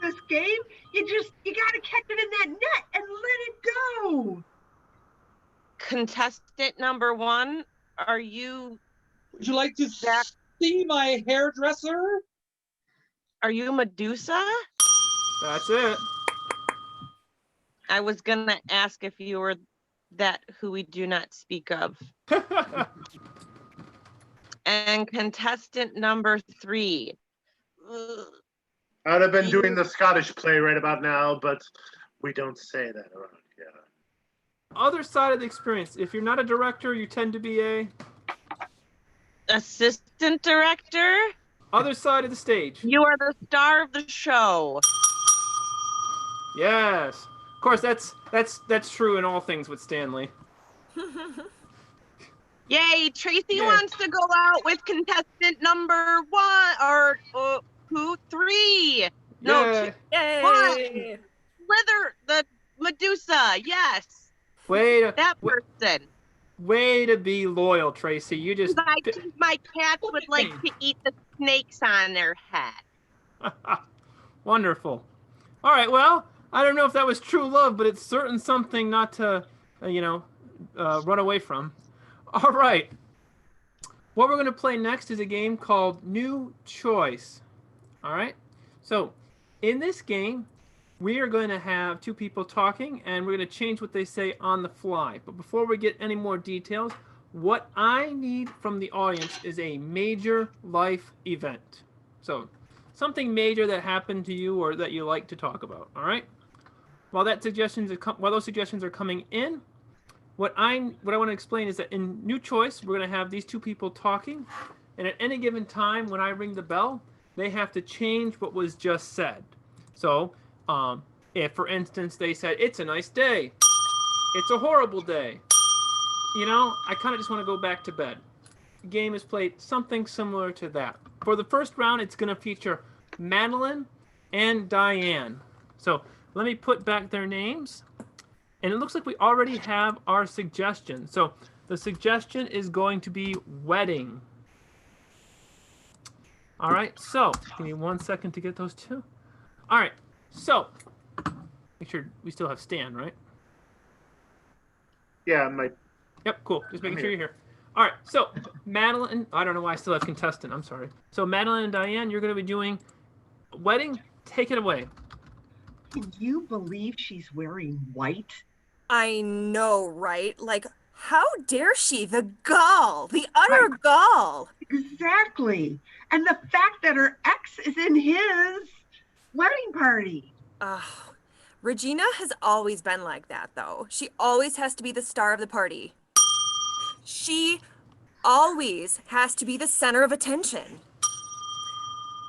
This game, you gotta catch it in that net and let it go. Contestant number 1, are you Would you like to Zach? see my hairdresser? Are you Medusa? That's it. I was gonna ask if you were that who we do not speak of. And contestant number 3. Ugh. I'd have been doing the Scottish play right about now, but we don't say that around here. Other side of the experience. If you're not a director, you tend to be a Assistant director? other side of the stage. You are the star of the show. Yes. Of course, that's true in all things with Stanley. Yay, Tracy Yeah. wants to go out with contestant number 1 or 3. No, Yay. Yay! the Medusa. Yes, that person. Way to be loyal, Tracy. You just I think my cats would like to eat the snakes on their head. wonderful. All right, well, I don't know if that was true love, but it's certain something not to, run away from. All right. What we're going to play next is a game called New Choice. All right. So in this game, we are going to have two people talking, and we're going to change what they say on the fly. But before we get any more details, what I need from the audience is a major life event. So something major that happened to you or that you like to talk about. All right. While those suggestions are coming in, what I want to explain is that in New Choice, we're going to have these two people talking, and at any given time when I ring the bell, they have to change what was just said. So, if for instance they said, "It's a nice day," "It's a horrible day," I kind of just want to go back to bed. The game is played something similar to that. For the first round, it's going to feature Madeline and Diane. So let me put back their names. And it looks like we already have our suggestion. So the suggestion is going to be wedding. All right, so give me 1 second to get those two. All right, so make sure we still have Stan, right? Yeah, Yep, cool. Just making sure you're here. All right, so Madeline, I don't know why I still have contestant. I'm sorry. So Madeline and Diane, you're going to be doing wedding. Take it away. Can you believe she's wearing white? I know, right? Like, how dare she? The gall, the utter gall. Exactly. And the fact that her ex is in his wedding party. Regina has always been like that, though. She always has to be the star of the party. She always has to be the center of attention.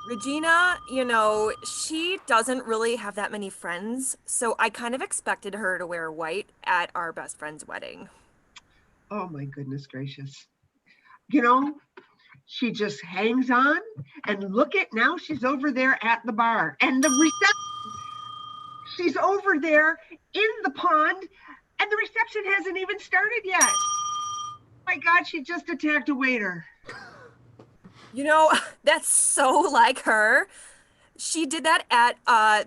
Regina, she doesn't really have that many friends, so I kind of expected her to wear white at our best friend's wedding. Oh my goodness gracious. She just hangs on, and look at now she's over there at the bar. And the reception, she's over there in the pond, and the reception hasn't even started yet. Oh my God, she just attacked a waiter. That's so like her. She did that at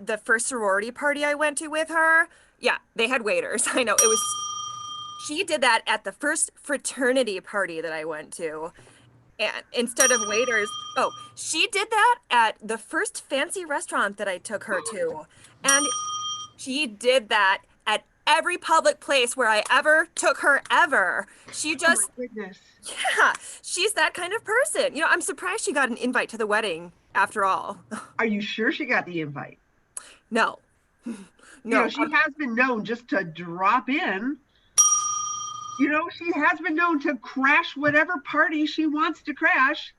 the first sorority party I went to with her. Yeah, they had waiters. I know. She did that at the first fraternity party that I went to. And instead of waiters, she did that at the first fancy restaurant that I took her to. And she did that at every public place where I ever took her ever. She just, oh my goodness. Yeah, she's that kind of person. I'm surprised she got an invite to the wedding after all. Are you sure she got the invite? No. No. She has been known just to drop in. She has been known to crash whatever party she wants to crash.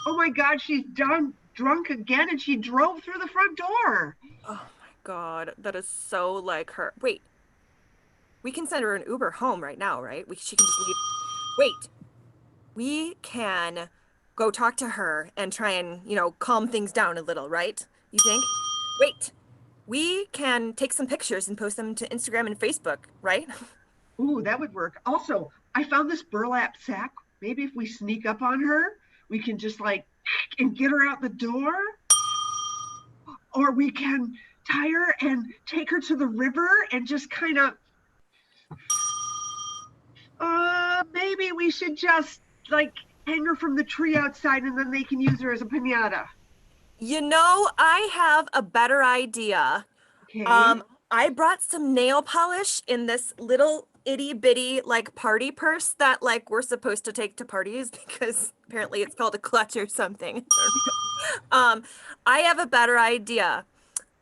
Oh my God, she's drunk again, and she drove through the front door. Oh my God, that is so like her. Wait, we can send her an Uber home right now, right? She can just leave. Wait, we can go talk to her and try and, calm things down a little, right? You think? Wait, we can take some pictures and post them to Instagram and Facebook, right? Ooh, that would work. Also, I found this burlap sack. Maybe if we sneak up on her, we can just and get her out the door. Or we can tie her and take her to the river and just kind of Maybe we should just like hang her from the tree outside and then they can use her as a piñata. You know, I have a better idea. Okay. I brought some nail polish in this little itty bitty like party purse that like we're supposed to take to parties because apparently it's called a clutch or something. I have a better idea.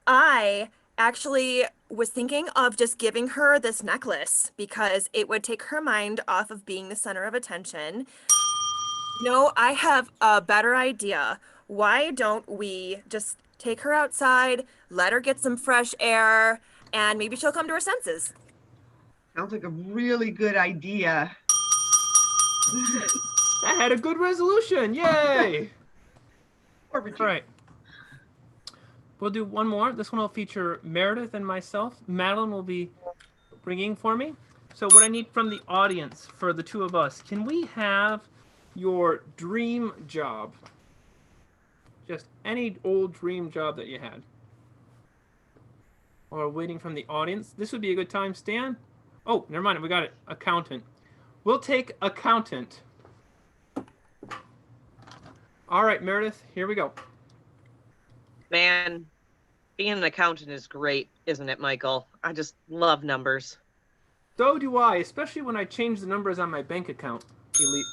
I actually was thinking of just giving her this necklace because it would take her mind off of being the center of attention. No, I have a better idea. Why don't we just take her outside, let her get some fresh air, and maybe she'll come to her senses? Sounds like a really good idea. That had a good resolution. Yay! Poor All Virginia. right. We'll do one more. This one will feature Meredith and myself. Madeline will be bringing for me. So what I need from the audience for the two of us, can we have your dream job? Just any old dream job that you had. Or waiting from the audience. This would be a good time, Stan. Oh, never mind. We got it. Accountant. We'll take accountant. All right, Meredith, here we go. Man, being an accountant is great, isn't it, Michael? I just love numbers. So do I, especially when I change the numbers on my bank account, Elite.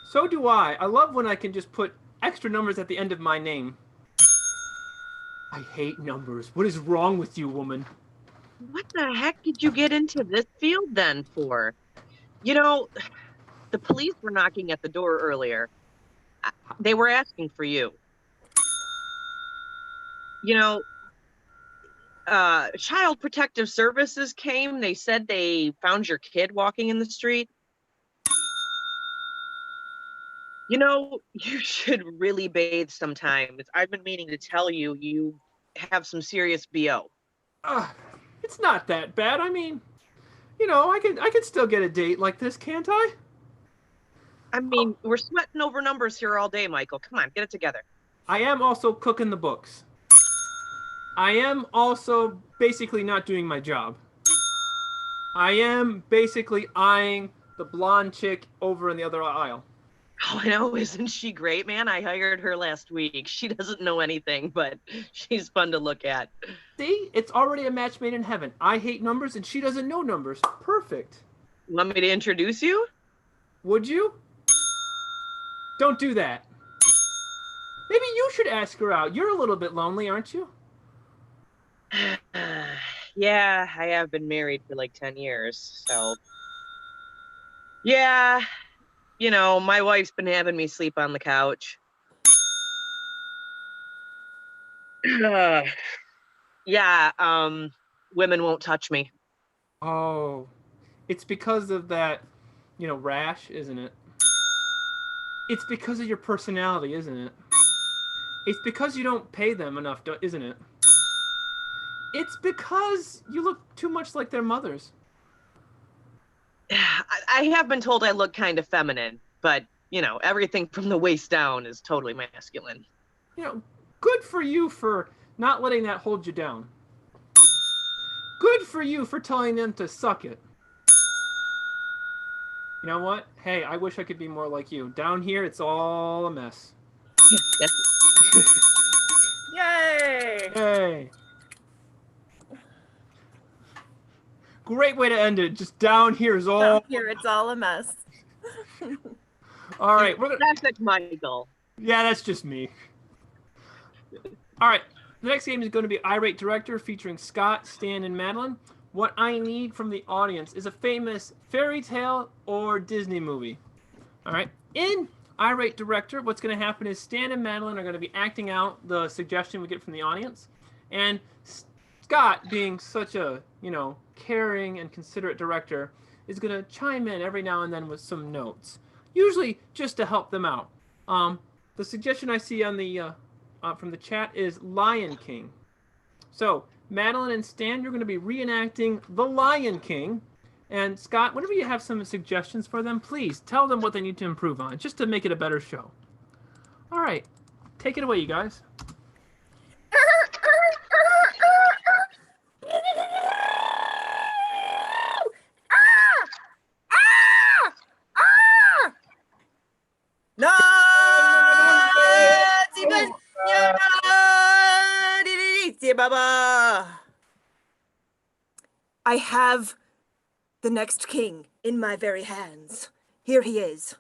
So do I. I love when I can just put extra numbers at the end of my name. I hate numbers. What is wrong with you, woman? What the heck did you get into this field then for? You know, the police were knocking at the door earlier. They were asking for you. You know, Child Protective Services came. They said they found your kid walking in the street. You know, you should really bathe sometimes. I've been meaning to tell you, you have some serious BO. It's not that bad. I mean, you know, I can still get a date like this, can't I? I mean, we're sweating over numbers here all day, Michael. Come on, get it together. I am also cooking the books. I am also basically not doing my job. I am basically eyeing the blonde chick over in the other aisle. Oh, I know. Isn't she great, man? I hired her last week. She doesn't know anything, but she's fun to look at. See? It's already a match made in heaven. I hate numbers and she doesn't know numbers. Perfect. Want me to introduce you? Would you? Don't do that. Maybe you should ask her out. You're a little bit lonely, aren't you? Yeah, I have been married for like 10 years, so. Yeah, you know, my wife's been having me sleep on the couch. Yeah, women won't touch me. Oh, it's because of that, you know, rash, isn't it? It's because of your personality, isn't it? It's because you don't pay them enough, isn't it? It's because you look too much like their mothers. I have been told I look kind of feminine, but, you know, everything from the waist down is totally masculine. You know, good for you for not letting that hold you down. Good for you for telling them to suck it. You know what? Hey, I wish I could be more like you. Down here, it's all a mess. Yay! Hey. Great way to end it. Just down here is all. Down here, it's all a mess. All right, we're gonna. Classic Michael. Yeah, that's just me. All right, the next game is going to be Irate Director featuring Scott, Stan, and Madeline. What I need from the audience is a famous fairy tale or Disney movie. All right, in Irate Director, what's going to happen is Stan and Madeline are going to be acting out the suggestion we get from the audience, and Scott, being such a, you know, caring and considerate director, is going to chime in every now and then with some notes, usually just to help them out. The suggestion I see on the from the chat is Lion King. So Madeline and Stan, you're going to be reenacting The Lion King. And Scott, whenever you have some suggestions for them, please tell them what they need to improve on, just to make it a better show. All right, take it away, you guys. Iggy Baba. I have the next king in my very hands. Here he is.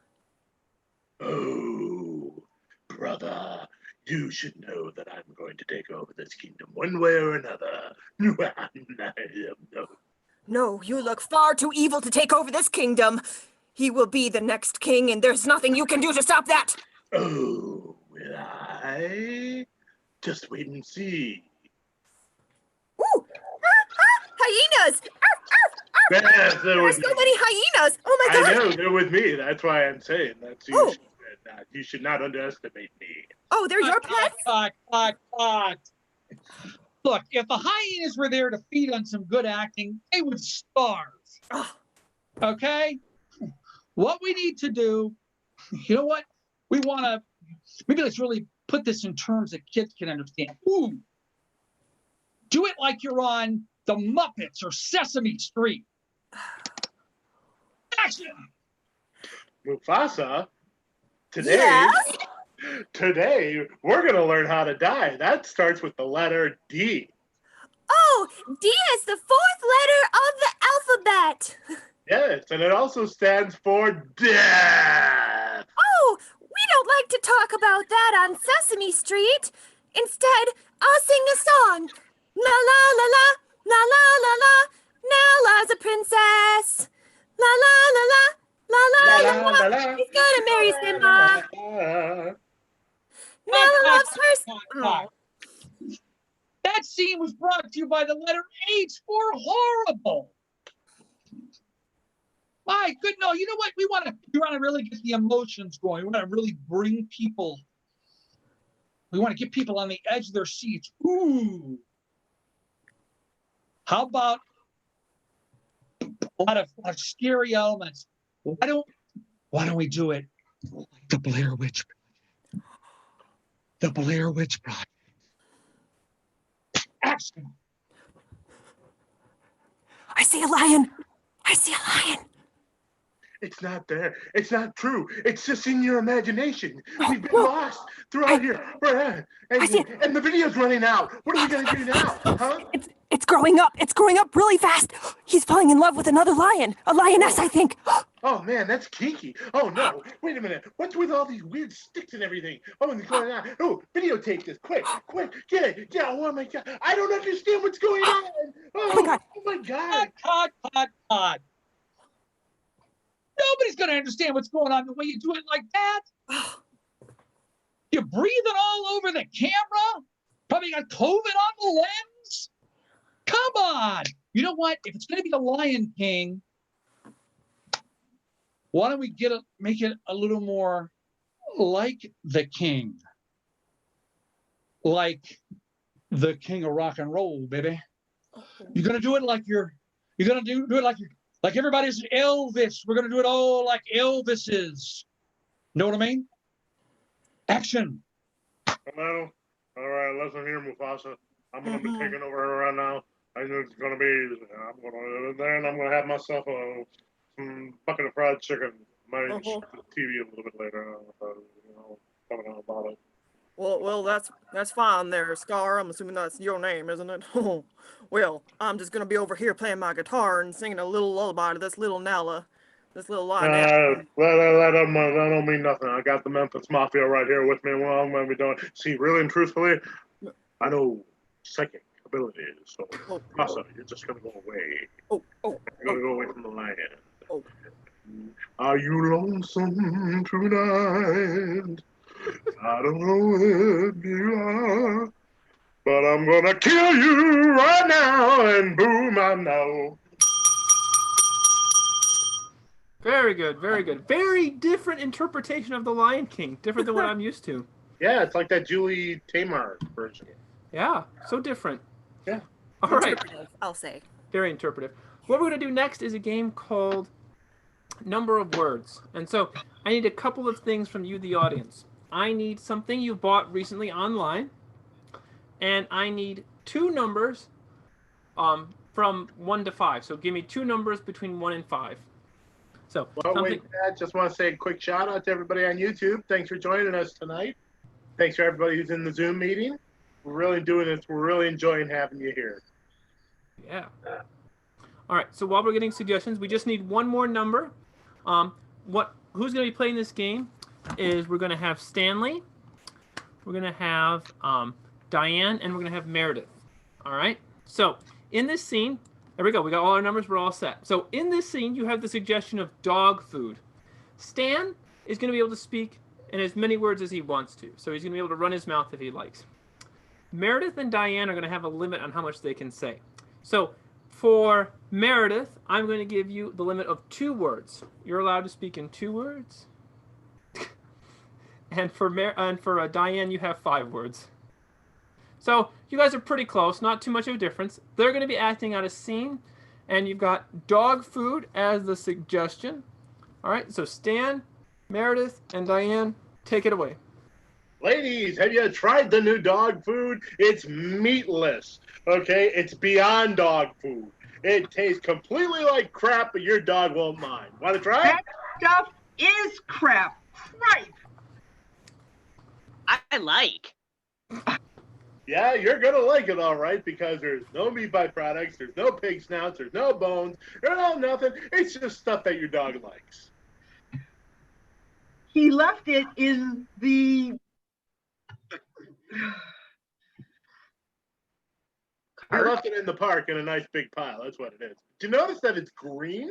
Oh, brother, you should know that I'm going to take over this kingdom one way or another. No, you look far too evil to take over this kingdom. He will be the next king, and there's nothing you can do to stop that. Oh, will I? Just wait and see. Ooh! Hyenas! Yes, they're There's with so me. many hyenas! Oh my I god! know, they're with me. That's why I'm saying that Oh. you should not underestimate me. Oh, they're your pets? Look, if the hyenas were there to feed on some good acting, they would starve. Oh. Okay? What we need to do, you know what? We want to, maybe let's really put this in terms that kids can understand. Ooh. Do it like you're on the Muppets or Sesame Street. Action! Mufasa, today, Yes? today we're gonna learn how to die. That starts with the letter D. Oh, D is the fourth letter of the alphabet. Yes, and it also stands for death. Oh, we don't like to talk about that on Sesame Street. Instead, I'll sing a song. La la la la, la la la la. Nala's a princess. La la la la, la la la la. He's gonna marry Simba. Nala loves her. Oh. That scene was brought to you by the letter H for horrible. My good, no, you know what? We want to really get the emotions going. We want to really bring people. We want to get people on the edge of their seats. Ooh. How about a lot of scary elements? Why don't we do it like the Blair Witch Project? The Blair Witch Project. Action. I see a lion. I see a lion. It's not there. It's not true. It's just in your imagination. We've been lost throughout here. And the video's running out. What are we gonna do now? Huh? It's growing up. It's growing up really fast. He's falling in love with another lion. A lioness, I think. Oh man, that's kinky. Oh no. Wait a minute. What's with all these weird sticks and everything? Oh, and it's going on. Oh, videotape this. Quick. Get it. Yeah, oh my god. I don't understand what's going on. Oh my god. Cut. Nobody's going to understand what's going on the way you do it like that. You're breathing all over the camera. Probably got COVID on the lens. Come on. You know what? If it's going to be the Lion King, why don't we make it a little more like the king? Like the king of rock and roll, baby. You're going to do it like you're going to do it like everybody's Elvis. We're going to do it all like Elvis is. Know what I mean? Action. Hello. All right, listen here, Mufasa. I'm going to be taking over right now. I know it's going to be, I'm going to have myself some bucket of fried chicken. Might check the TV a little bit later. Coming out about it. Well, that's fine there, Scar. I'm assuming that's your name, isn't it? Well, I'm just gonna be over here playing my guitar and singing a little lullaby to this little Nala, this little lioness. That don't mean nothing. I got the Memphis Mafia right here with me. Well, I'm gonna be doing. See, really and truthfully, I know psychic abilities. So, Mufasa, you're just gonna go away. You're gonna go away from the lion. Are you lonesome tonight? I don't know if you are, but I'm gonna kill you right now, and boom, I know. Very good, very good. Very different interpretation of The Lion King. Different than what I'm used to. Yeah, it's like that Julie Taymor version. Yeah, so different. Yeah. All right. I'll say. Very interpretive. What we're going to do next is a game called Number of Words. And so I need a couple of things from you, the audience. I need something you bought recently online, and I need two numbers from 1 to 5. So give me two numbers between 1 and 5. So Wait, Dad, just want to say a quick shout out to everybody on YouTube. Thanks for joining us tonight. Thanks for everybody who's in the Zoom meeting. We're really doing this. We're really enjoying having you here. Yeah. All right. So while we're getting suggestions, we just need one more number. Who's going to be playing this game is we're going to have Stanley, we're going to have Diane, and we're going to have Meredith. All right. So in this scene, there we go. We got all our numbers. We're all set. So in this scene, you have the suggestion of dog food. Stan is going to be able to speak in as many words as he wants to. So he's going to be able to run his mouth if he likes. Meredith and Diane are going to have a limit on how much they can say. So for Meredith, I'm going to give you the limit of 2 words. You're allowed to speak in 2 words. And for Diane, you have 5 words. So you guys are pretty close, not too much of a difference. They're going to be acting out a scene, and you've got dog food as the suggestion. All right, so Stan, Meredith, and Diane, take it away. Ladies, have you tried the new dog food? It's meatless, okay? It's beyond dog food. It tastes completely like crap, but your dog won't mind. Want to try it? That stuff is crap. Right. I like. Yeah, you're going to like it all right because there's no meat byproducts, there's no pig snouts, there's no bones, there's no nothing. It's just stuff that your dog likes. He left it in the... I left it in the park in a nice big pile. That's what it is. Did you notice that it's green?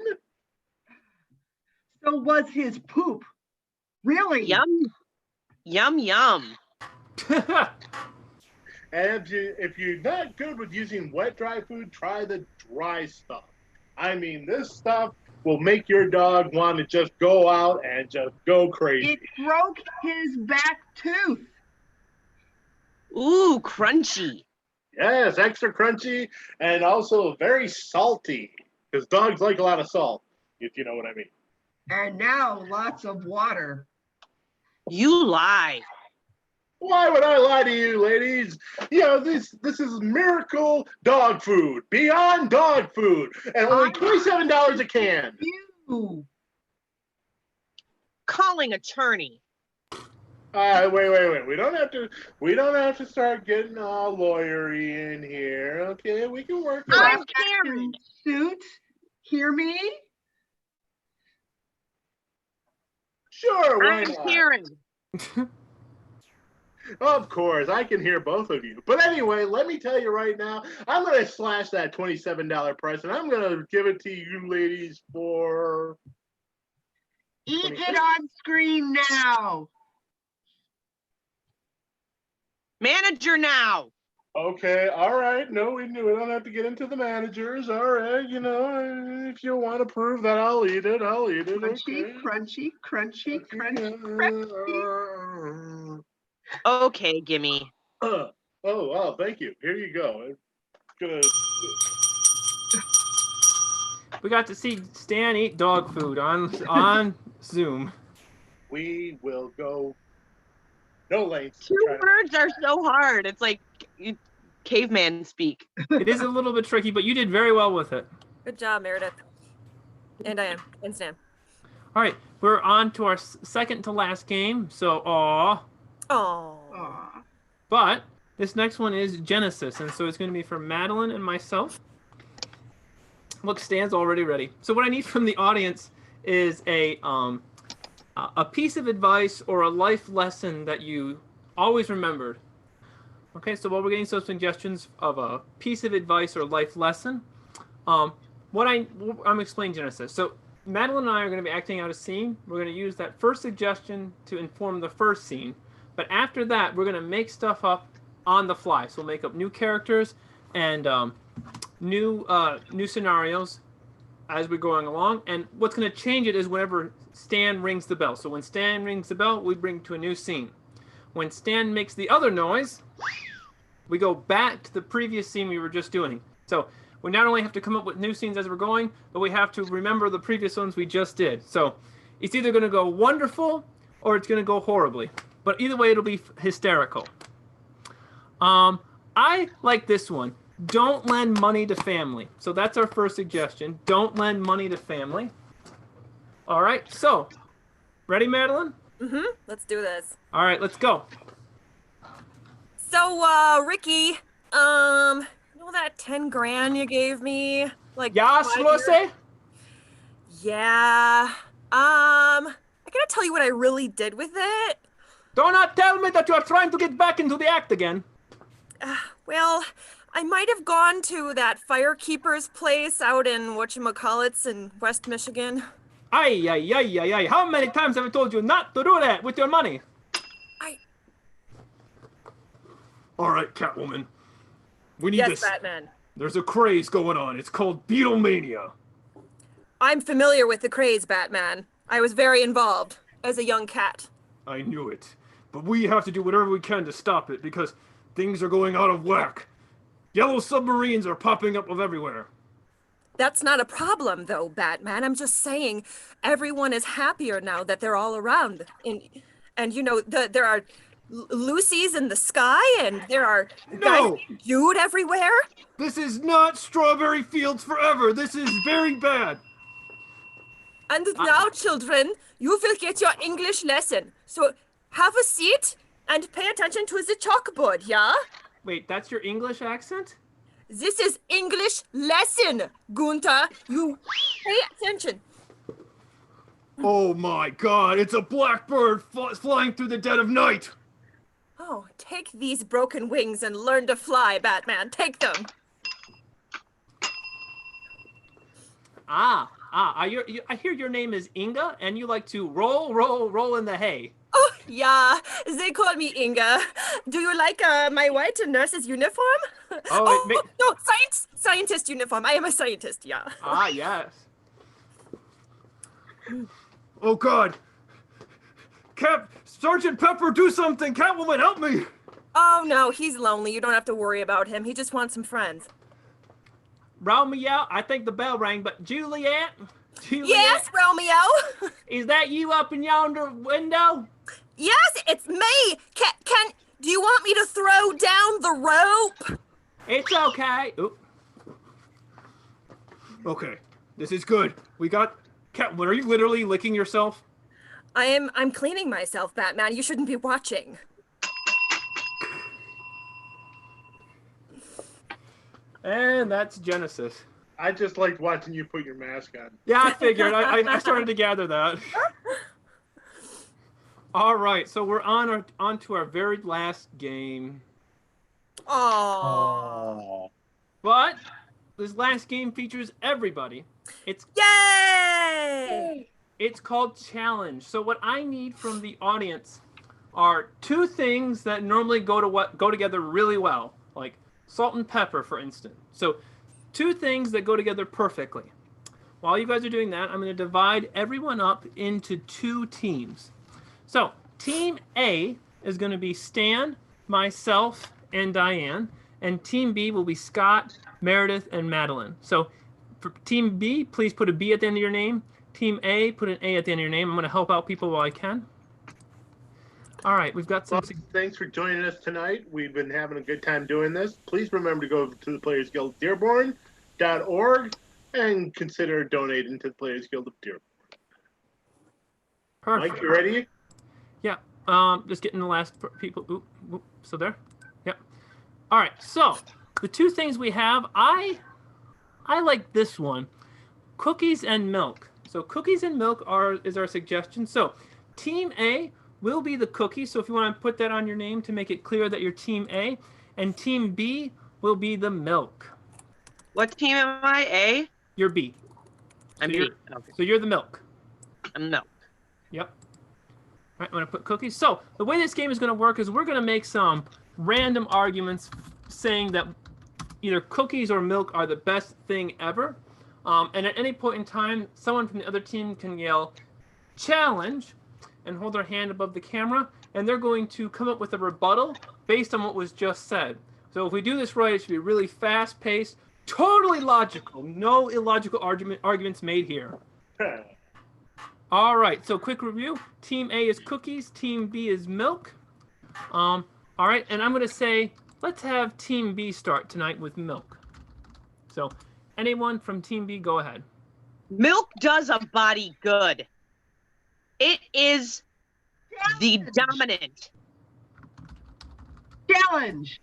So was his poop. Really? Yum. Yum, yum. And if you're not good with using wet dry food, try the dry stuff. I mean, this stuff will make your dog want to just go out and just go crazy. It broke his back tooth. Ooh, crunchy. Yes, extra crunchy and also very salty because dogs like a lot of salt, if you know what I mean. And now lots of water. You lie. Why would I lie to you, ladies? You know, this is miracle dog food, beyond dog food, and only $27 a can. You. Calling attorney. Wait. We don't have to start getting all lawyery in here. Okay, we can work it I'm out. Karen. Suit. Hear me? Sure, why I'm not? Karen. Of course, I can hear both of you. But anyway, let me tell you right now, I'm going to slash that $27 price, and I'm going to give it to you ladies for... Eat it on screen now. Manager now. Okay, all right. No, we don't have to get into the managers. All right, you know, if you want to prove that, I'll eat it. Crunchy, Okay. crunchy. Okay, gimme. Oh, wow, thank you. Here you go. It's gonna... We got to see Stan eat dog food on Zoom. We will go no lengths. 2 words are so hard. It's like caveman speak. It is a little bit tricky, but you did very well with it. Good job, Meredith. And Diane. And Stan. All right, we're on to our second to last game. So, Oh. Aw. but this next one is Genesis, and so it's going to be for Madeline and myself. Look, Stan's already ready. So what I need from the audience is a piece of advice or a life lesson that you always remembered. Okay, so while we're getting some suggestions of a piece of advice or life lesson, I'm explaining Genesis. So Madeline and I are going to be acting out a scene. We're going to use that first suggestion to inform the first scene. But after that, we're going to make stuff up on the fly. So we'll make up new characters and new scenarios as we're going along. And what's going to change it is whenever Stan rings the bell. So when Stan rings the bell, we bring to a new scene. When Stan makes the other noise, we go back to the previous scene we were just doing. So we not only have to come up with new scenes as we're going, but we have to remember the previous ones we just did. So it's either going to go wonderful or it's going to go horribly. But either way, it'll be hysterical. I like this one. Don't lend money to family. So that's our first suggestion. Don't lend money to family. All right. So, ready, Madeline? Mm-hmm. Let's do this. All right. Let's go. So, Ricky, you know that 10 grand you gave me? Like, Yes, 5 Lucy? years- Yeah. I gotta tell you what I really did with it. Do not tell me that you are trying to get back into the act again. Well, I might have gone to that firekeeper's place out in whatchamacallits in West Michigan. Ay, ay, ay, ay, ay. How many times have I told you not to do that with your money? All right, Catwoman. We need Yes, this. Batman. There's a craze going on. It's called Beatlemania. I'm familiar with the craze, Batman. I was very involved as a young cat. I knew it. But we have to do whatever we can to stop it because things are going out of whack. Yellow submarines are popping up everywhere. That's not a problem, though, Batman. I'm just saying everyone is happier now that they're all around. And you know, there are Lucy's in the sky, and there are No! guys dude everywhere. This is not Strawberry Fields Forever. This is very bad. And now, children, you will get your English lesson. So have a seat and pay attention to the chalkboard, yeah? Wait, that's your English accent? This is English lesson, Gunther. You pay attention. Oh my god, it's a blackbird flying through the dead of night. Oh, take these broken wings and learn to fly, Batman. Take them. I hear your name is Inga, and you like to roll in the hay. Oh, yeah, they call me Inga. Do you like my white nurse's uniform? Oh, no, scientist uniform. I am a scientist, yeah. Ah, yes. Oh, God. Sergeant Pepper, do something. Catwoman, help me. Oh, no, he's lonely. You don't have to worry about him. He just wants some friends. Romeo, I think the bell rang, but Juliet? Yes, Romeo. Is that you up in yonder window? Yes, it's me. Do you want me to throw down the rope? It's okay. Oop. Okay, this is good. We got... Catwoman, are you literally licking yourself? I'm cleaning myself, Batman. You shouldn't be watching. And that's Genesis. I just liked watching you put your mask on. Yeah, I figured. I started to gather that. All right, so we're on to our very last game. Aww. But this last game features everybody. Yay! It's called Challenge. So what I need from the audience are two things that normally go together really well, like salt and pepper, for instance. So two things that go together perfectly. While you guys are doing that, I'm going to divide everyone up into two teams. So Team A is going to be Stan, myself, and Diane. And Team B will be Scott, Meredith, and Madeline. So for Team B, please put a B at the end of your name. Team A, put an A at the end of your name. I'm going to help out people while I can. All right, we've got some... Well, thanks for joining us tonight. We've been having a good time doing this. Please remember to go to the Players Guild Dearborn.org and consider donating to the Players Guild of Dearborn. Perfect. Mike, you ready? Yeah. Just getting the last people. Oop, so there. Yep. All right. So the two things we have, I like this one, cookies and milk. So cookies and milk is our suggestion. So Team A will be the cookies. So if you want to put that on your name to make it clear that you're Team A, and Team B will be the milk. What team am I? A? You're B. I'm B. Okay. So you're the milk. I'm milk. Yep. All right, I'm going to put cookies. So the way this game is going to work is we're going to make some random arguments saying that either cookies or milk are the best thing ever. And at any point in time, someone from the other team can yell, challenge, and hold their hand above the camera, and they're going to come up with a rebuttal based on what was just said. So if we do this right, it should be really fast-paced, totally logical, no illogical arguments made here. All right, so quick review. Team A is cookies, Team B is milk. All right, and I'm going to say, let's have Team B start tonight with milk. So anyone from Team B, go ahead. Milk does a body good. It is the dominant. Challenge.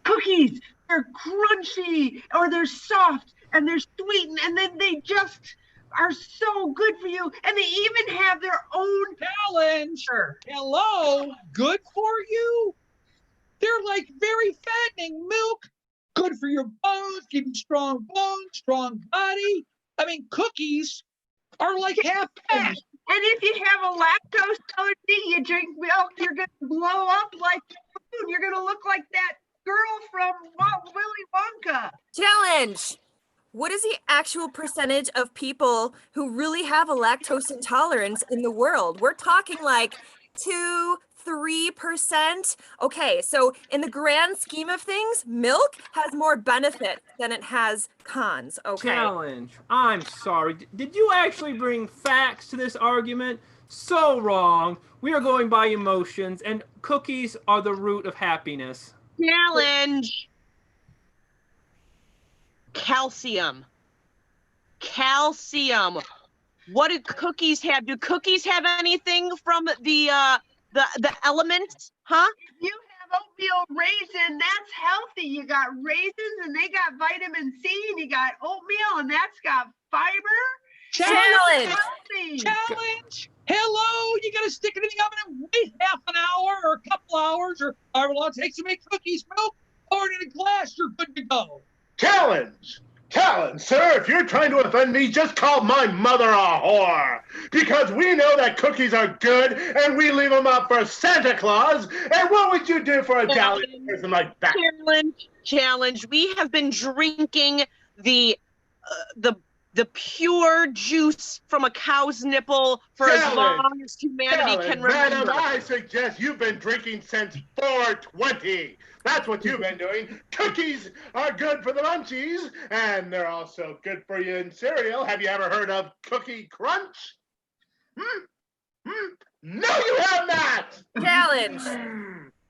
Cookies, they're crunchy or they're soft and they're sweet and then they just are so good for you. And they even have their own Challenge. Hello. Good for you. They're like very fattening milk. Good for your bones, give you strong bones, strong body. I mean, cookies are like half fat. And if you have a lactose allergy, you drink milk, you're going to blow up like food. You're going to look like that girl from Willy Wonka. Challenge. What is the actual percentage of people who really have a lactose intolerance in the world? We're talking like 2-3%. Okay, so in the grand scheme of things, milk has more benefit than it has cons. Okay. Challenge. I'm sorry. Did you actually bring facts to this argument? So wrong. We are going by emotions, and cookies are the root of happiness. Challenge. Calcium. Calcium. What do cookies have? Do cookies have anything from the elements? Huh? You have oatmeal raisin, that's healthy. You got raisins and they got vitamin C, and you got oatmeal and that's got fiber. Challenge. Healthy. Challenge. Hello. You got to stick it in the oven and wait half an hour or a couple hours or however long it takes to make cookies. Milk, pour it in a glass. You're good to go. Challenge! Challenge, sir, if you're trying to offend me, just call my mother a whore. Because we know that cookies are good, and we leave them up for Santa Claus. And what would you do for a jolly person like that? Challenge. We have been drinking the pure juice from a cow's nipple for as long as humanity can remember. Madam, I suggest you've been drinking since 420. That's what you've been doing. Cookies are good for the munchies, and they're also good for you in cereal. Have you ever heard of Cookie Crunch? No, you have not! Challenge.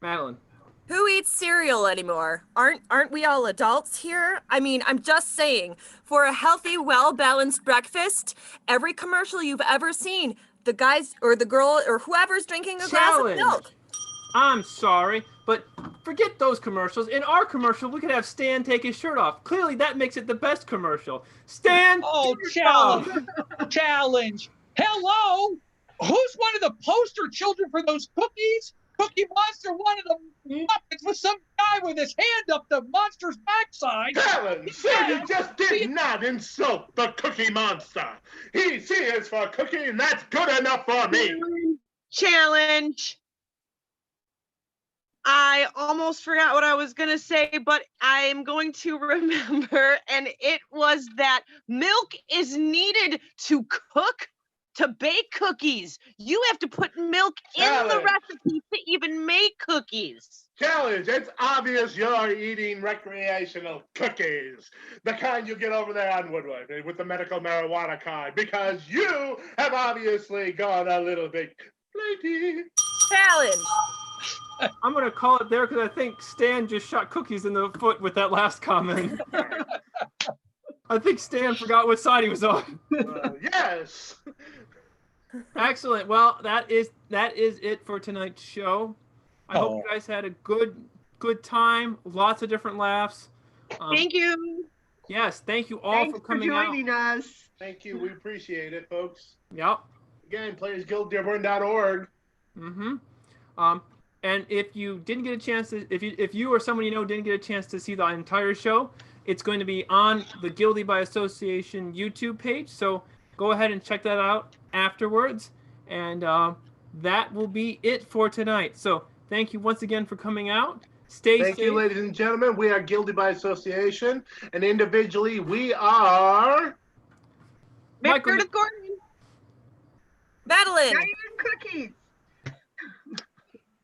Madeline. Who eats cereal anymore? Aren't we all adults here? I mean, I'm just saying, for a healthy, well-balanced breakfast, every commercial you've ever seen, the guys or the girl or whoever's drinking a glass of milk. I'm sorry, but forget those commercials. In our commercial, we could have Stan take his shirt off. Clearly, that makes it the best commercial. Stan! Oh, challenge. Challenge. Hello. Who's one of the poster children for those cookies? Cookie Monster, one of the Muppets with some guy with his hand up the monster's backside. Helen, sir, you just did not insult the Cookie Monster. He is for cookie, and that's good enough for me. Challenge. I almost forgot what I was going to say, but I'm going to remember, and it was that milk is needed to bake cookies. You have to put milk in the recipe to even make cookies. Challenge, it's obvious you're eating recreational cookies. The kind you get over there on Woodward with the medical marijuana kind, because you have obviously gone a little bit flaky. Challenge. I'm going to call it there because I think Stan just shot cookies in the foot with that last comment. I think Stan forgot what side he was on. Yes. Excellent. Well, that is it for tonight's show. I hope you guys had a good time. Lots of different laughs. Thank you. Yes, thank you all Thanks for coming out. joining us. Thank you. We appreciate it, folks. Yep. Again, playersguilddearborn.org. Mm-hmm. And if you didn't get a chance to, if you or someone you know didn't get a chance to see the entire show, it's going to be on the Guilty by Association YouTube page. So go ahead and check that out afterwards. And that will be it for tonight. So thank you once again for coming out. Stay safe. Thank you, ladies and gentlemen. We are Guilty by Association, and individually we are Michael Meredith Gordon. Madeline. Now you're cookies.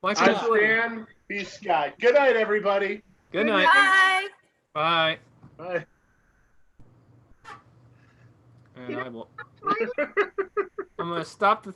Michael I'm Stan B. Scott. Good night, everybody. Good night. Bye. Bye. Bye. And I will. I'm going to stop the